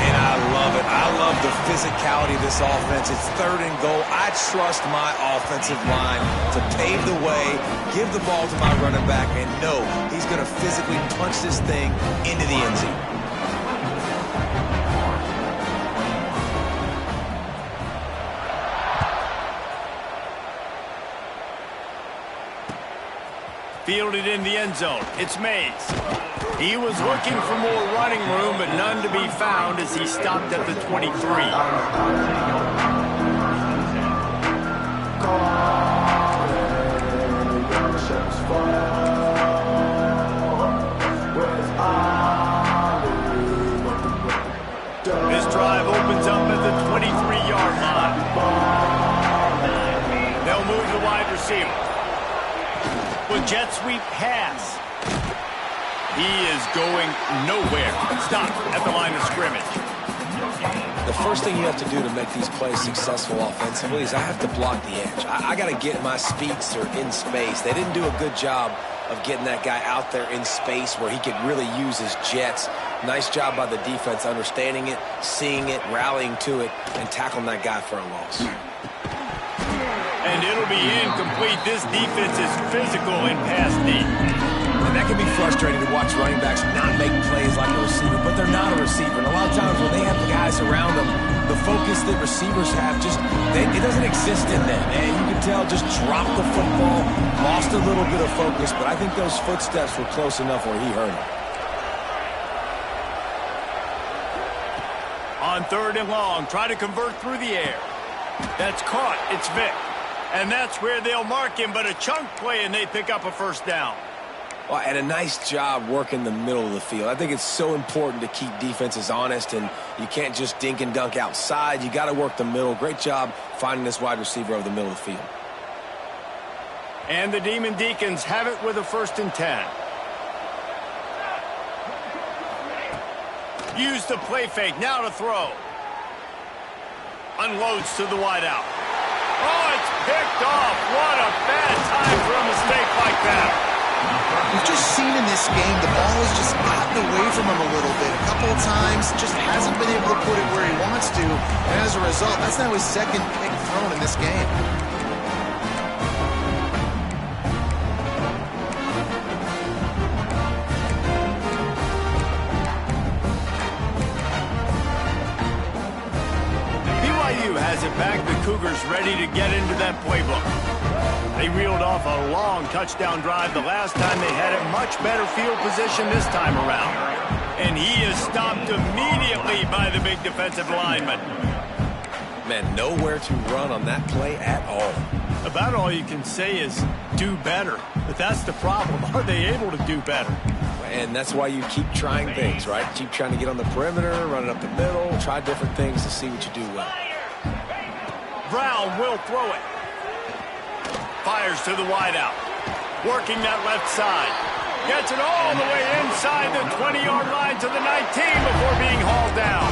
And I love it. I love the physicality of this offense. It's third and goal. I trust my offensive line to pave the way, give the ball to my running back, and know he's going to physically punch this thing into the end zone. Fielded in the end zone. It's Mays. He was looking for more running room, but none to be found as he stopped at the 23. This drive opens up at the 23-yard line. They'll move the wide receiver. With jet sweep pass. He is going nowhere. Stop at the line of scrimmage. The first thing you have to do to make these plays successful offensively is I have to block the edge. I got to get my speedster in space. They didn't do a good job of getting that guy out there in space where he could really use his jets. Nice job by the defense understanding it, seeing it, rallying to it, and tackling that guy for a loss. And it'll be incomplete. This defense is physical in pass deep. And that can be frustrating to watch running backs not make plays like a receiver, but they're not a receiver. And a lot of times when they have the guys around them, the focus that receivers have it doesn't exist in them. And you can tell just dropped the football, lost a little bit of focus, but I think those footsteps were close enough where he heard it. On 3rd and long, try to convert through the air. That's caught. It's Vic. And that's where they'll mark him, but a chunk play and they pick up a first down. Well, and a nice job working the middle of the field. I think it's so important to keep defenses honest, and you can't just dink and dunk outside. You got to work the middle. Great job finding this wide receiver over the middle of the field. And the Demon Deacons have it with a 1st and 10. Use the play fake. Now to throw. Unloads to the wideout. Oh, it's picked off. What a bad time for a mistake like that. We've just seen in this game the ball has just gotten away from him a little bit. A couple of times, just hasn't been able to put it where he wants to. And as a result, that's now his 2nd pick thrown in this game. Has it back. The Cougars ready to get into that playbook. They reeled off a long touchdown drive the last time they had it. Much better field position this time around. And he is stopped immediately by the big defensive lineman. Man, nowhere to run on that play at all. About all you can say is do better. But that's the problem. Are they able to do better? And that's why you keep trying things, right? Keep trying to get on the perimeter, run it up the middle, try different things to see what you do well. Brown will throw it. Fires to the wideout. Working that left side. Gets it all the way inside the 20-yard line to the 19 before being hauled down.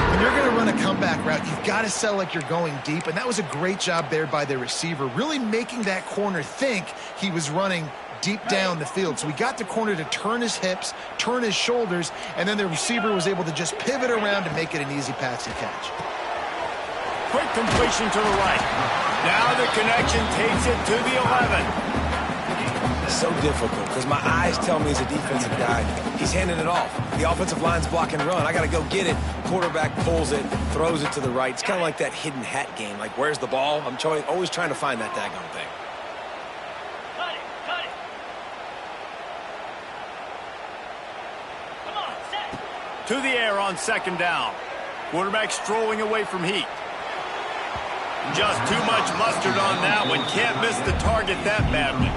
When you're going to run a comeback route, you've got to sell like you're going deep, and that was a great job there by the receiver, really making that corner think he was running deep down the field. So he got the corner to turn his hips, turn his shoulders, and then the receiver was able to just pivot around and make it an easy passing catch. Quick completion to the right. Now the connection takes it to the 11. It's so difficult because my eyes tell me as a defensive guy, he's handing it off. The offensive line's block and run. I got to go get it. Quarterback pulls it, throws it to the right. It's kind of like that hidden hat game. Like, where's the ball? I'm always trying to find that daggone thing. Cut it, cut it. Come on, set. To the air on 2nd down. Quarterback strolling away from heat. Just too much mustard on that one. Can't miss the target that badly.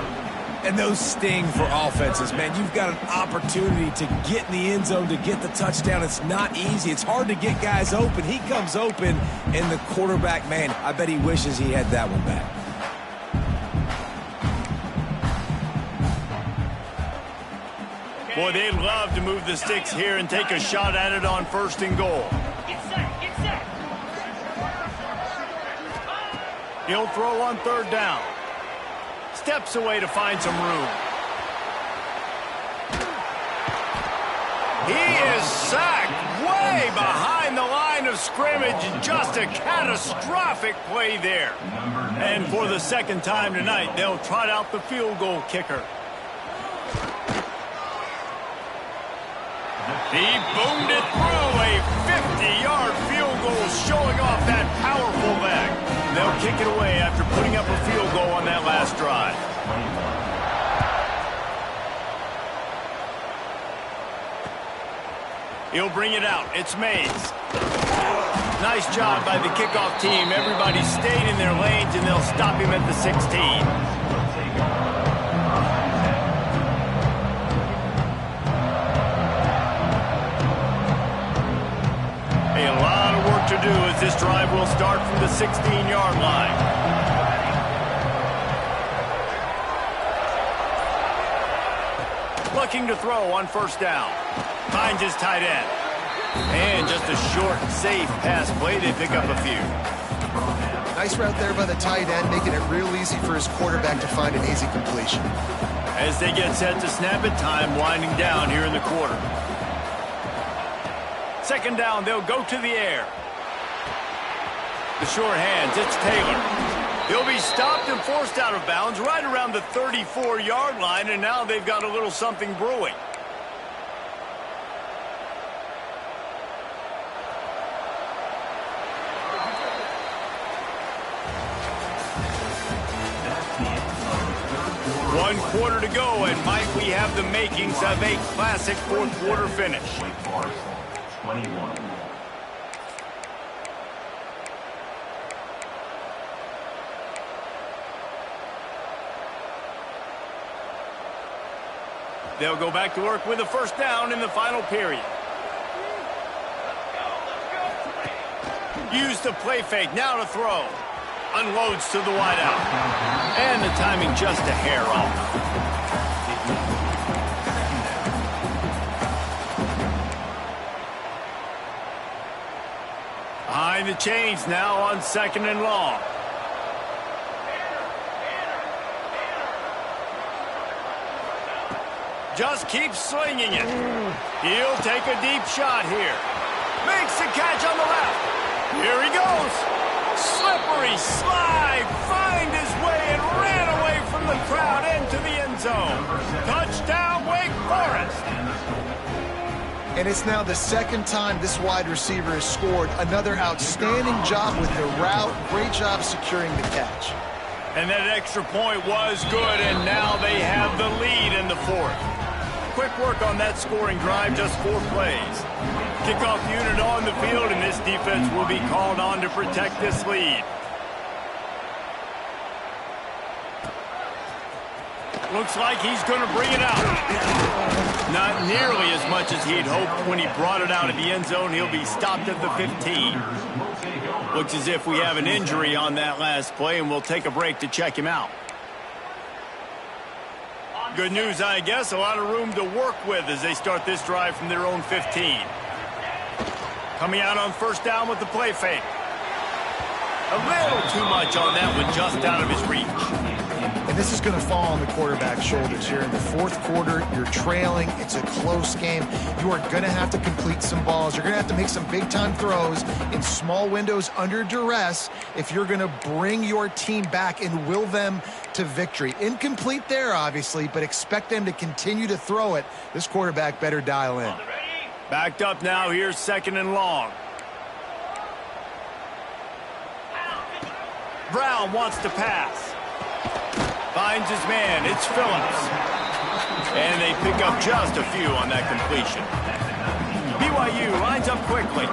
And those sting for offenses, man. You've got an opportunity to get in the end zone, to get the touchdown. It's not easy. It's hard to get guys open. He comes open, and the quarterback, man, I bet he wishes he had that one back. Boy, they'd love to move the sticks here and take a shot at it on 1st and goal. Get set, get set. He'll throw on 3rd down. Steps away to find some room. He is sacked way behind the line of scrimmage. Just a catastrophic play there. And for the 2nd time tonight, they'll trot out the field goal kicker. He boomed it through a 50-yard field goal, showing off that powerful leg. They'll kick it away after putting up a field goal on that last drive. He'll bring it out. It's Mays. Nice job by the kickoff team. Everybody stayed in their lanes, and they'll stop him at the 16. A lot of work to do as this drive will start from the 16-yard line. Looking to throw on 1st down. Finds his tight end. And just a short, safe pass play. They pick up a few. Nice route there by the tight end, making it real easy for his quarterback to find an easy completion. As they get set to snap it, time winding down here in the quarter. 2nd down, they'll go to the air. The short hands, it's Taylor. He'll be stopped and forced out of bounds right around the 34-yard line, and now they've got a little something brewing. One quarter to go, and Mike, we have the makings of a classic fourth-quarter finish. 21. They'll go back to work with a first down in the final period. Use the play fake, now to throw. Unloads to the wideout. And the timing just a hair off. Behind the chains now on second and long. Just keeps slinging it. He'll take a deep shot here. Makes the catch on the left. Here he goes. Slippery slide. Find his way and ran away from the crowd into the end zone. Touchdown, Wake Forest. And it's now the second time this wide receiver has scored. Another outstanding job with the route. Great job securing the catch. And that extra point was good, and now they have the lead in the fourth. Quick work on that scoring drive, just 4 plays. Kickoff unit on the field, and this defense will be called on to protect this lead. Looks like he's going to bring it out. Not nearly as much as he'd hoped when he brought it out of the end zone. He'll be stopped at the 15. Looks as if we have an injury on that last play, and we'll take a break to check him out. Good news, I guess. A lot of room to work with as they start this drive from their own 15. Coming out on first down with the play fake. A little too much on that one, just out of his reach. And this is going to fall on the quarterback's shoulders here. In the fourth quarter, you're trailing. It's a close game. You are going to have to complete some balls. You're going to have to make some big-time throws in small windows under duress if you're going to bring your team back and will them to victory. Incomplete there, obviously, but expect them to continue to throw it. This quarterback better dial in. Backed up now. Here's second and long. Brown wants to pass. Finds his man. It's Phillips. And they pick up just a few on that completion. BYU lines up quickly.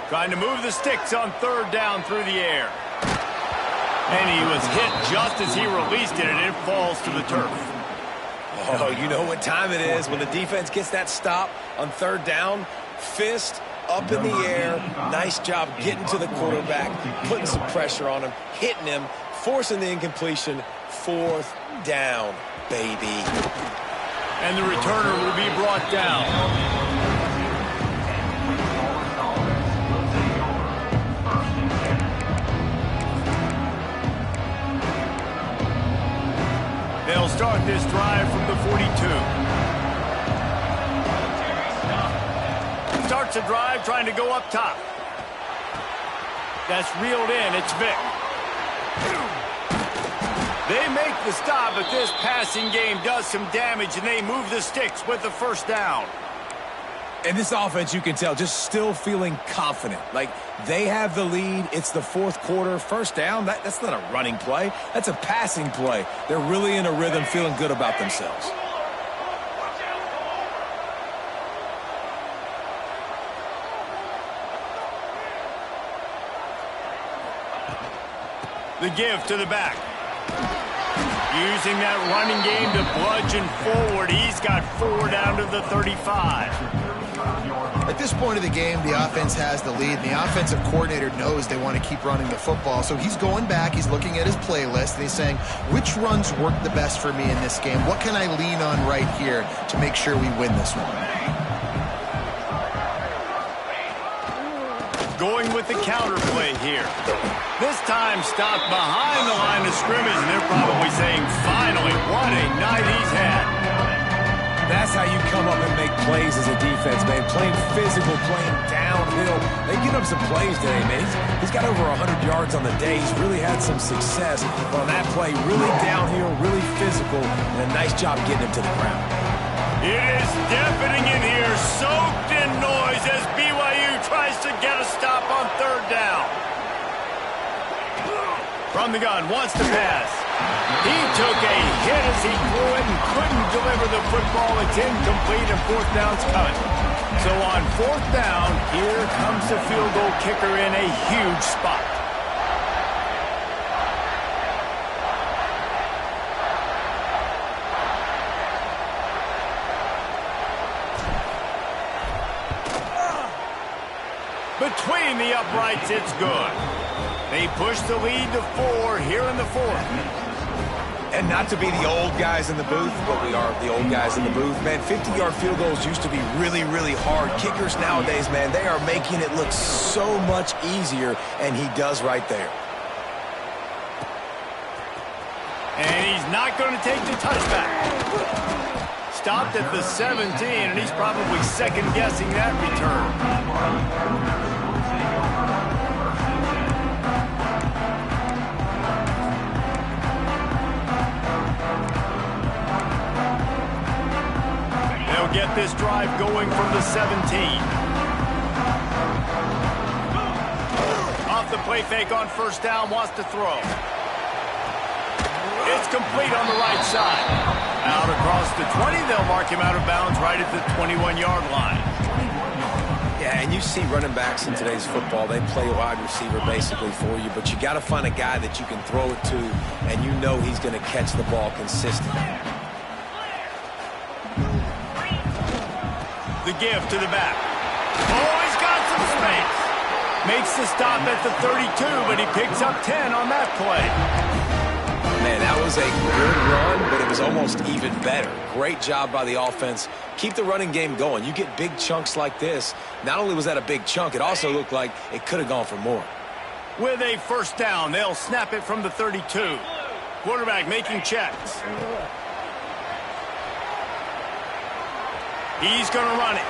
Trying to move the sticks on third down through the air. And he was hit just as he released it, and it falls to the turf. Oh, you know what time it is when the defense gets that stop on third down. Fist up in the air. Nice job getting to the quarterback, putting some pressure on him, hitting him, forcing the incompletion. Fourth down, baby. And the returner will be brought down. They'll start this drive from the 42. Starts a drive trying to go up top. That's reeled in. It's Vic. They make the stop, but this passing game does some damage, and they move the sticks with the first down. And this offense, you can tell, just still feeling confident. Like, they have the lead. It's the fourth quarter. First down, that's not a running play. That's a passing play. They're really in a rhythm, feeling good about themselves. The give to the back. Using that running game to bludgeon forward. He's got 4 down to the 35. At this point of the game, the offense has the lead. And the offensive coordinator knows they want to keep running the football. So he's going back. He's looking at his playlist. And he's saying, which runs work the best for me in this game? What can I lean on right here to make sure we win this one? Going with the counter play here. This time stopped behind the line of scrimmage, and they're probably saying, finally, what a night he's had. That's how you come up and make plays as a defense, man. Playing physical, playing downhill. They give him some plays today, man. He's got over 100 yards on the day. He's really had some success. But on that play, really downhill, really physical, and a nice job getting him to the ground. It is deafening in here, soaked in noise as BYU tries to get a stop on third down. From the gun, wants to pass. He took a hit as he threw it and couldn't deliver the football. It's incomplete and fourth down's cut. So on fourth down, here comes the field goal kicker in a huge spot. Between the uprights, it's good. They push the lead to 4 here in the fourth. And not to be the old guys in the booth, but we are the old guys in the booth. Man, 50-yard field goals used to be really, really hard. Kickers nowadays, man, they are making it look so much easier, and he does right there. And he's not going to take the touchback. Stopped at the 17, and he's probably second-guessing that return. Get this drive going from the 17. Off the play fake on first down, wants to throw. It's complete on the right side. Out across the 20, they'll mark him out of bounds right at the 21-yard line. Yeah, and you see running backs in today's football, they play wide receiver basically for you, but you got to find a guy that you can throw it to, and you know he's going to catch the ball consistently. The give to the back. Oh, he's got some space. Makes the stop at the 32, but he picks up 10 on that play. Man, that was a good run, but it was almost even better. Great job by the offense. Keep the running game going. You get big chunks like this. Not only was that a big chunk, it also looked like it could have gone for more. With a first down, they'll snap it from the 32. Quarterback making checks. He's going to run it.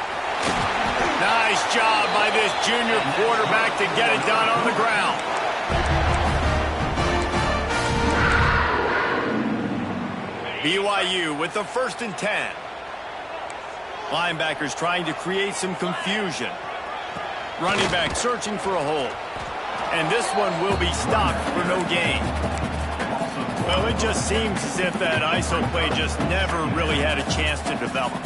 Nice job by this junior quarterback to get it done on the ground. BYU with the 1st and 10. Linebackers trying to create some confusion. Running back searching for a hole. And this one will be stopped for no gain. Well, it just seems as if that ISO play just never really had a chance to develop.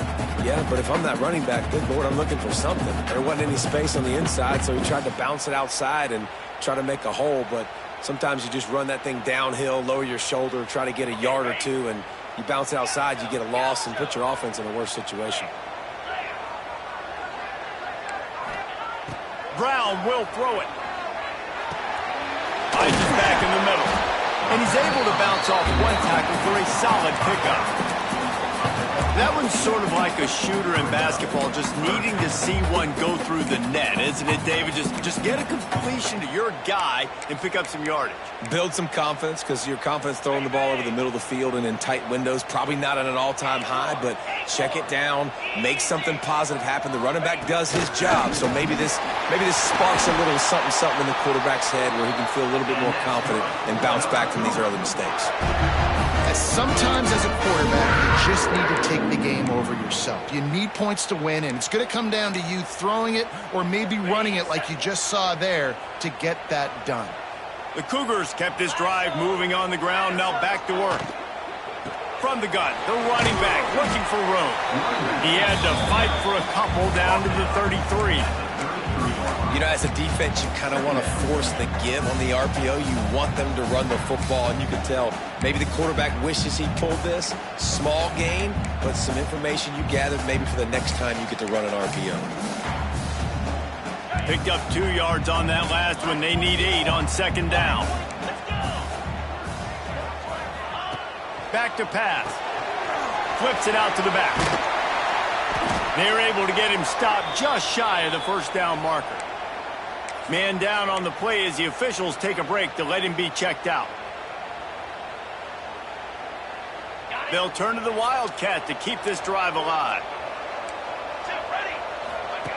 Yeah, but if I'm that running back, good Lord, I'm looking for something. There wasn't any space on the inside, so he tried to bounce it outside and try to make a hole. But sometimes you just run that thing downhill, lower your shoulder, try to get a yard or two, and you bounce it outside, you get a loss and put your offense in a worse situation. Brown will throw it. Ice is back in the middle. And he's able to bounce off one tackle for a solid pickup. That one's sort of like a shooter in basketball, just needing to see one go through the net, isn't it, David? Just get a completion to your guy and pick up some yardage. Build some confidence, because your confidence throwing the ball over the middle of the field and in tight windows, probably not at an all-time high, but check it down, make something positive happen. The running back does his job, so maybe this sparks a little something in the quarterback's head where he can feel a little bit more confident and bounce back from these early mistakes. Sometimes as a quarterback, you just need to take the game over yourself. You need points to win, and it's going to come down to you throwing it or maybe running it like you just saw there to get that done. The Cougars kept this drive moving on the ground, now back to work. From the gun, the running back looking for room. He had to fight for a couple down to the 33. You know, as a defense, you kind of want to force the give on the RPO. You want them to run the football, and you can tell maybe the quarterback wishes he pulled this. Small gain, but some information you gathered maybe for the next time you get to run an RPO. Picked up 2 yards on that last one. They need 8 on second down. Back to pass. Flips it out to the back. They're able to get him stopped just shy of the first down marker. Man down on the play as the officials take a break to let him be checked out. They'll turn to the Wildcat to keep this drive alive.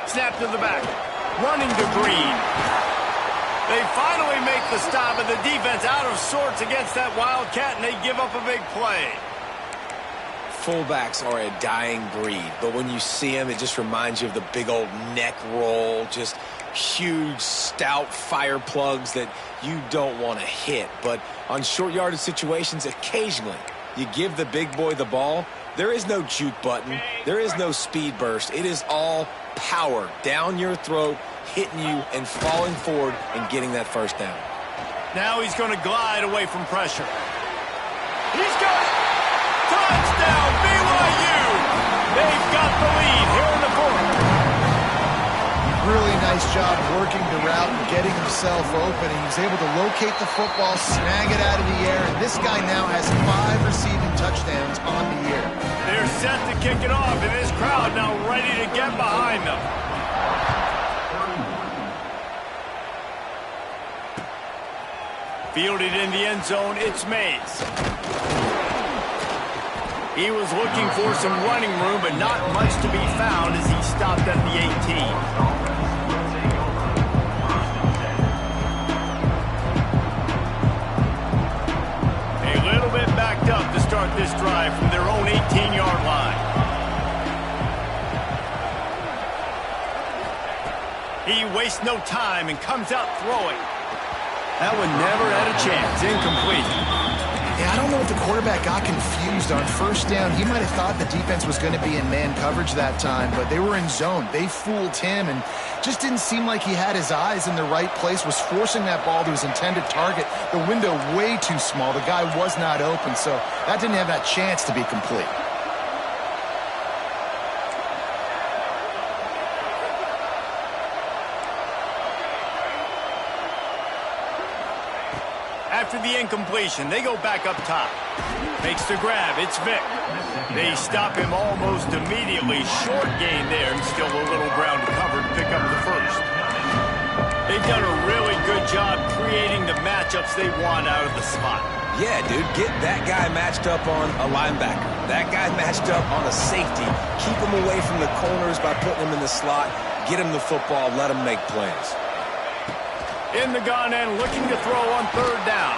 Snap to the back. Running to Green. They finally make the stop, and the defense out of sorts against that Wildcat, and they give up a big play. Fullbacks are a dying breed, but when you see them, it just reminds you of the big old neck roll, just huge, stout fire plugs that you don't want to hit. But on short yardage situations, occasionally, you give the big boy the ball. There is no juke button. There is no speed burst. It is all power down your throat, hitting you and falling forward and getting that first down. Now he's going to glide away from pressure. He's got it! Touchdown, BYU! They've got the lead here in the fourth. Really nice job working the route and getting himself open. And he's able to locate the football, snag it out of the air, and this guy now has 5 receiving touchdowns on the year. They're set to kick it off, and this crowd now ready to get behind them. Fielded in the end zone, it's Mays. He was looking for some running room, but not much to be found as he stopped at the 18. Backed up to start this drive from their own 18-yard line. He wastes no time and comes out throwing. That one never had a chance. Incomplete. Yeah, I don't know if the quarterback got confused on first down. He might have thought the defense was going to be in man coverage that time, but they were in zone. They fooled him and just didn't seem like he had his eyes in the right place, was forcing that ball to his intended target. The window way too small. The guy was not open, so that didn't have that chance to be complete. After the incompletion, they go back up top. Makes the grab. It's Vic. They stop him almost immediately. Short gain there, and still a little ground to cover to pick up the first. They've done a really good job creating the matchups they want out of the slot. Yeah, dude, get that guy matched up on a linebacker. That guy matched up on a safety. Keep him away from the corners by putting him in the slot. Get him the football. Let him make plays. In the gun and looking to throw on third down.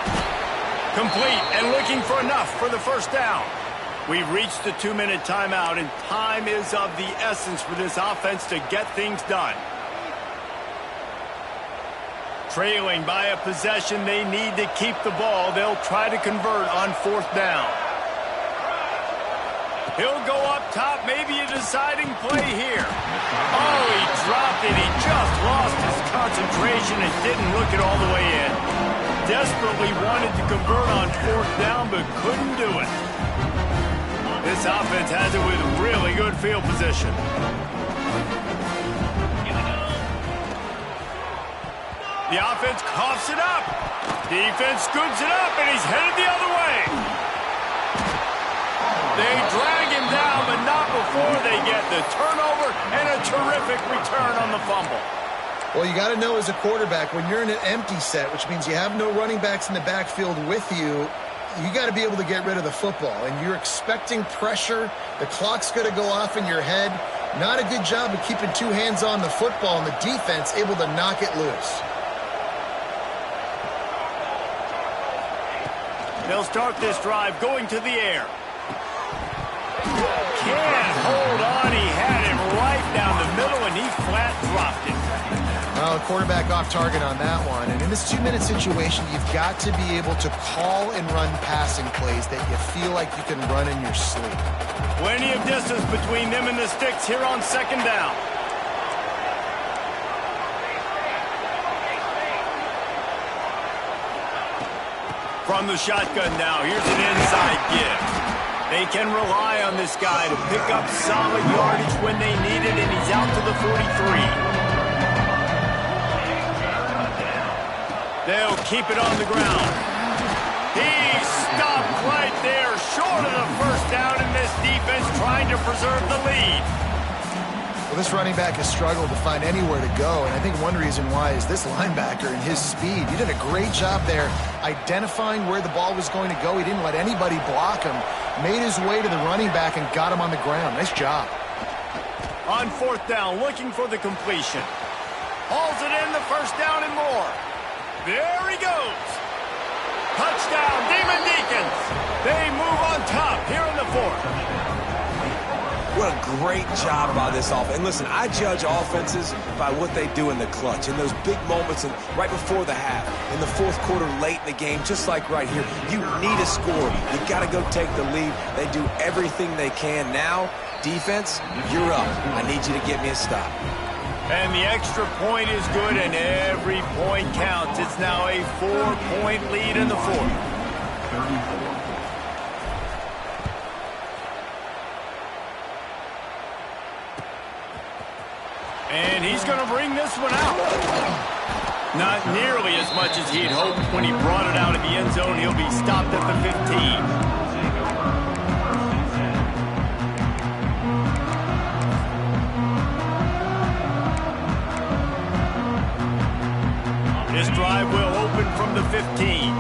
Complete and looking for enough for the first down. We've reached the 2-minute timeout, and time is of the essence for this offense to get things done. Trailing by a possession, they need to keep the ball. They'll try to convert on fourth down. He'll go up top, maybe a deciding play here. Oh, he dropped it. He just lost his concentration and didn't look it all the way in. Desperately wanted to convert on fourth down, but couldn't do it. This offense has it with really good field position. The offense coughs it up. Defense scoops it up, and he's headed the other way. They drag him down, but not before they get the turnover and a terrific return on the fumble. Well, you got to know as a quarterback, when you're in an empty set, which means you have no running backs in the backfield with you, you got to be able to get rid of the football. And you're expecting pressure. The clock's going to go off in your head. Not a good job of keeping two hands on the football, and the defense able to knock it loose. They'll start this drive going to the air. Can't hold on. He had it right down the middle, and he flat dropped it. Well, the quarterback off target on that one. And in this 2-minute situation, you've got to be able to call and run passing plays that you feel like you can run in your sleep. Plenty of distance between them and the sticks here on second down. From the shotgun now, here's an inside give. They can rely on this guy to pick up solid yardage when they need it, and he's out to the 43. They'll keep it on the ground. He stopped right there, short of the first down, and this defense trying to preserve the lead. Well, this running back has struggled to find anywhere to go, and I think one reason why is this linebacker and his speed. He did a great job there identifying where the ball was going to go. He didn't let anybody block him. Made his way to the running back and got him on the ground. Nice job. On fourth down, looking for the completion. Hauls it in, the first down and more. There he goes. Touchdown, Demon Deacons. They move on top here in the fourth. What a great job by this offense. And listen, I judge offenses by what they do in the clutch, in those big moments and right before the half, in the fourth quarter, late in the game, just like right here. You need a score. You got to go take the lead. They do everything they can. Now, defense, you're up. I need you to get me a stop. And the extra point is good, and every point counts. It's now a 4-point lead in the fourth. 34. And he's going to bring this one out. Not nearly as much as he'd hoped when he brought it out of the end zone. He'll be stopped at the 15. This drive will open from the 15.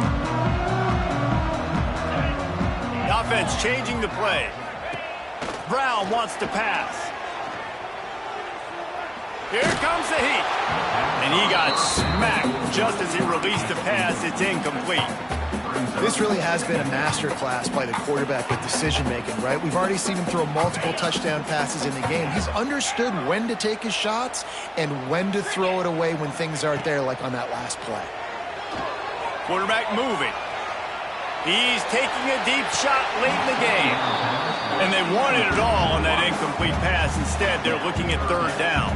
The offense changing the play. Brown wants to pass. Here comes the heat. And he got smacked just as he released the pass. It's incomplete. This really has been a masterclass by the quarterback with decision-making, right? We've already seen him throw multiple touchdown passes in the game. He's understood when to take his shots and when to throw it away when things aren't there, like on that last play. Quarterback moving. He's taking a deep shot late in the game. And they wanted it all on that incomplete pass. Instead, they're looking at third down.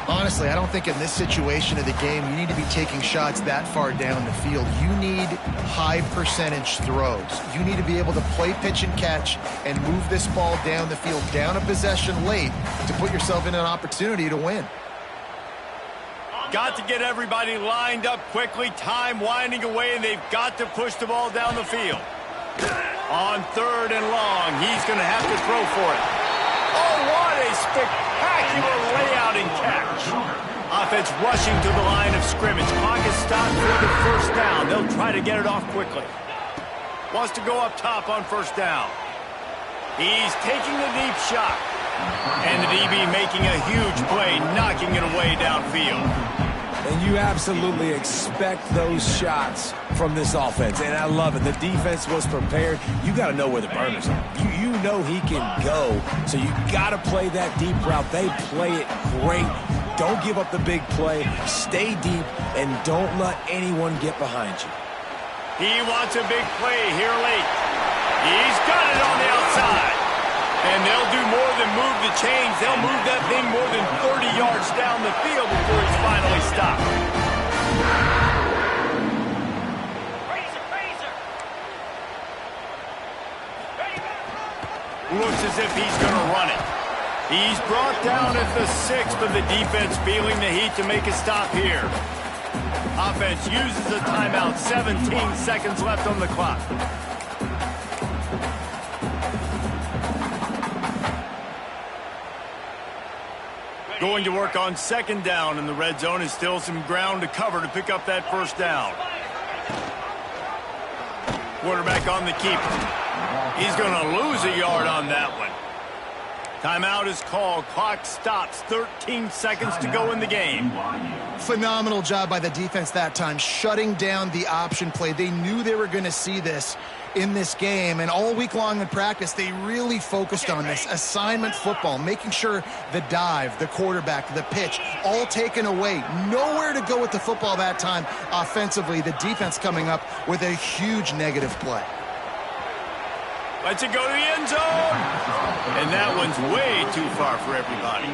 Honestly, I don't think in this situation of the game you need to be taking shots that far down the field. You need high percentage throws. You need to be able to play pitch and catch and move this ball down the field, down a possession late to put yourself in an opportunity to win. Got to get everybody lined up quickly. Time winding away, and they've got to push the ball down the field. On third and long, he's going to have to throw for it. Oh, what a spectacular layout and catch. Offense rushing to the line of scrimmage. Clock is stopped for the first down. They'll try to get it off quickly. Wants to go up top on first down. He's taking the deep shot. And the DB making a huge play, knocking it away downfield. And you absolutely expect those shots from this offense, and I love it. The defense was prepared. You got to know where the burners are. You know he can go, so you got to play that deep route. They play it great. Don't give up the big play. Stay deep, and don't let anyone get behind you. He wants a big play here late. He's got it on the outside. And they'll do more than move the chains. They'll move that thing more than 30 yards down the field before he's finally stopped. Looks as if he's going to run it. He's brought down at the 6, but the defense feeling the heat to make a stop here. Offense uses a timeout. 17 seconds left on the clock. Going to work on second down, and the red zone is still some ground to cover to pick up that first down. Quarterback on the keeper. He's going to lose a yard on that one. Timeout is called. Clock stops. 13 seconds to go in the game. Phenomenal job by the defense that time, shutting down the option play. They knew they were going to see this in this game, and all week long in practice, they really focused on this assignment football, making sure the dive, the quarterback, the pitch, all taken away. Nowhere to go with the football that time offensively. The defense coming up with a huge negative play. Lets it go to the end zone. And that one's way too far for everybody.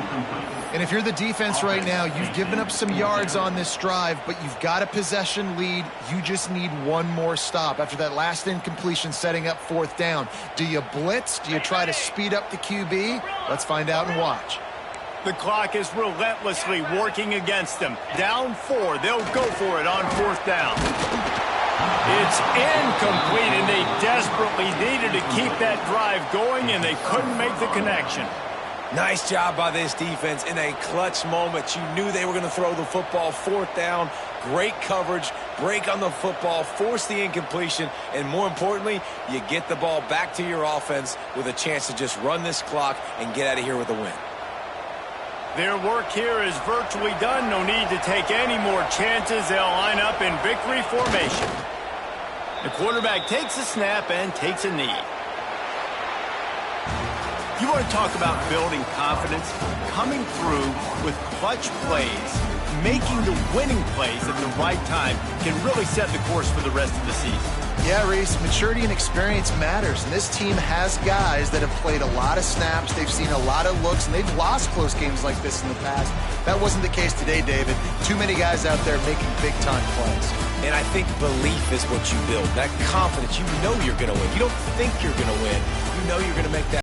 And if you're the defense right now, you've given up some yards on this drive, but you've got a possession lead. You just need one more stop after that last incompletion setting up fourth down. Do you blitz? Do you try to speed up the QB? Let's find out and watch. The clock is relentlessly working against them. Down 4. They'll go for it on fourth down. It's incomplete, and they desperately needed to keep that drive going, and they couldn't make the connection. Nice job by this defense in a clutch moment. You knew they were going to throw the football. Fourth down, great coverage, break on the football, force the incompletion, and more importantly, you get the ball back to your offense with a chance to just run this clock and get out of here with a win. Their work here is virtually done. No need to take any more chances. They'll line up in victory formation. The quarterback takes a snap and takes a knee. You want to talk about building confidence? Coming through with clutch plays, making the winning plays at the right time can really set the course for the rest of the season. Yeah, Reese, maturity and experience matters, and this team has guys that have played a lot of snaps, they've seen a lot of looks, and they've lost close games like this in the past. That wasn't the case today, David. Too many guys out there making big-time plays. And I think belief is what you build, that confidence. You know you're going to win. You don't think you're going to win. You know you're going to make that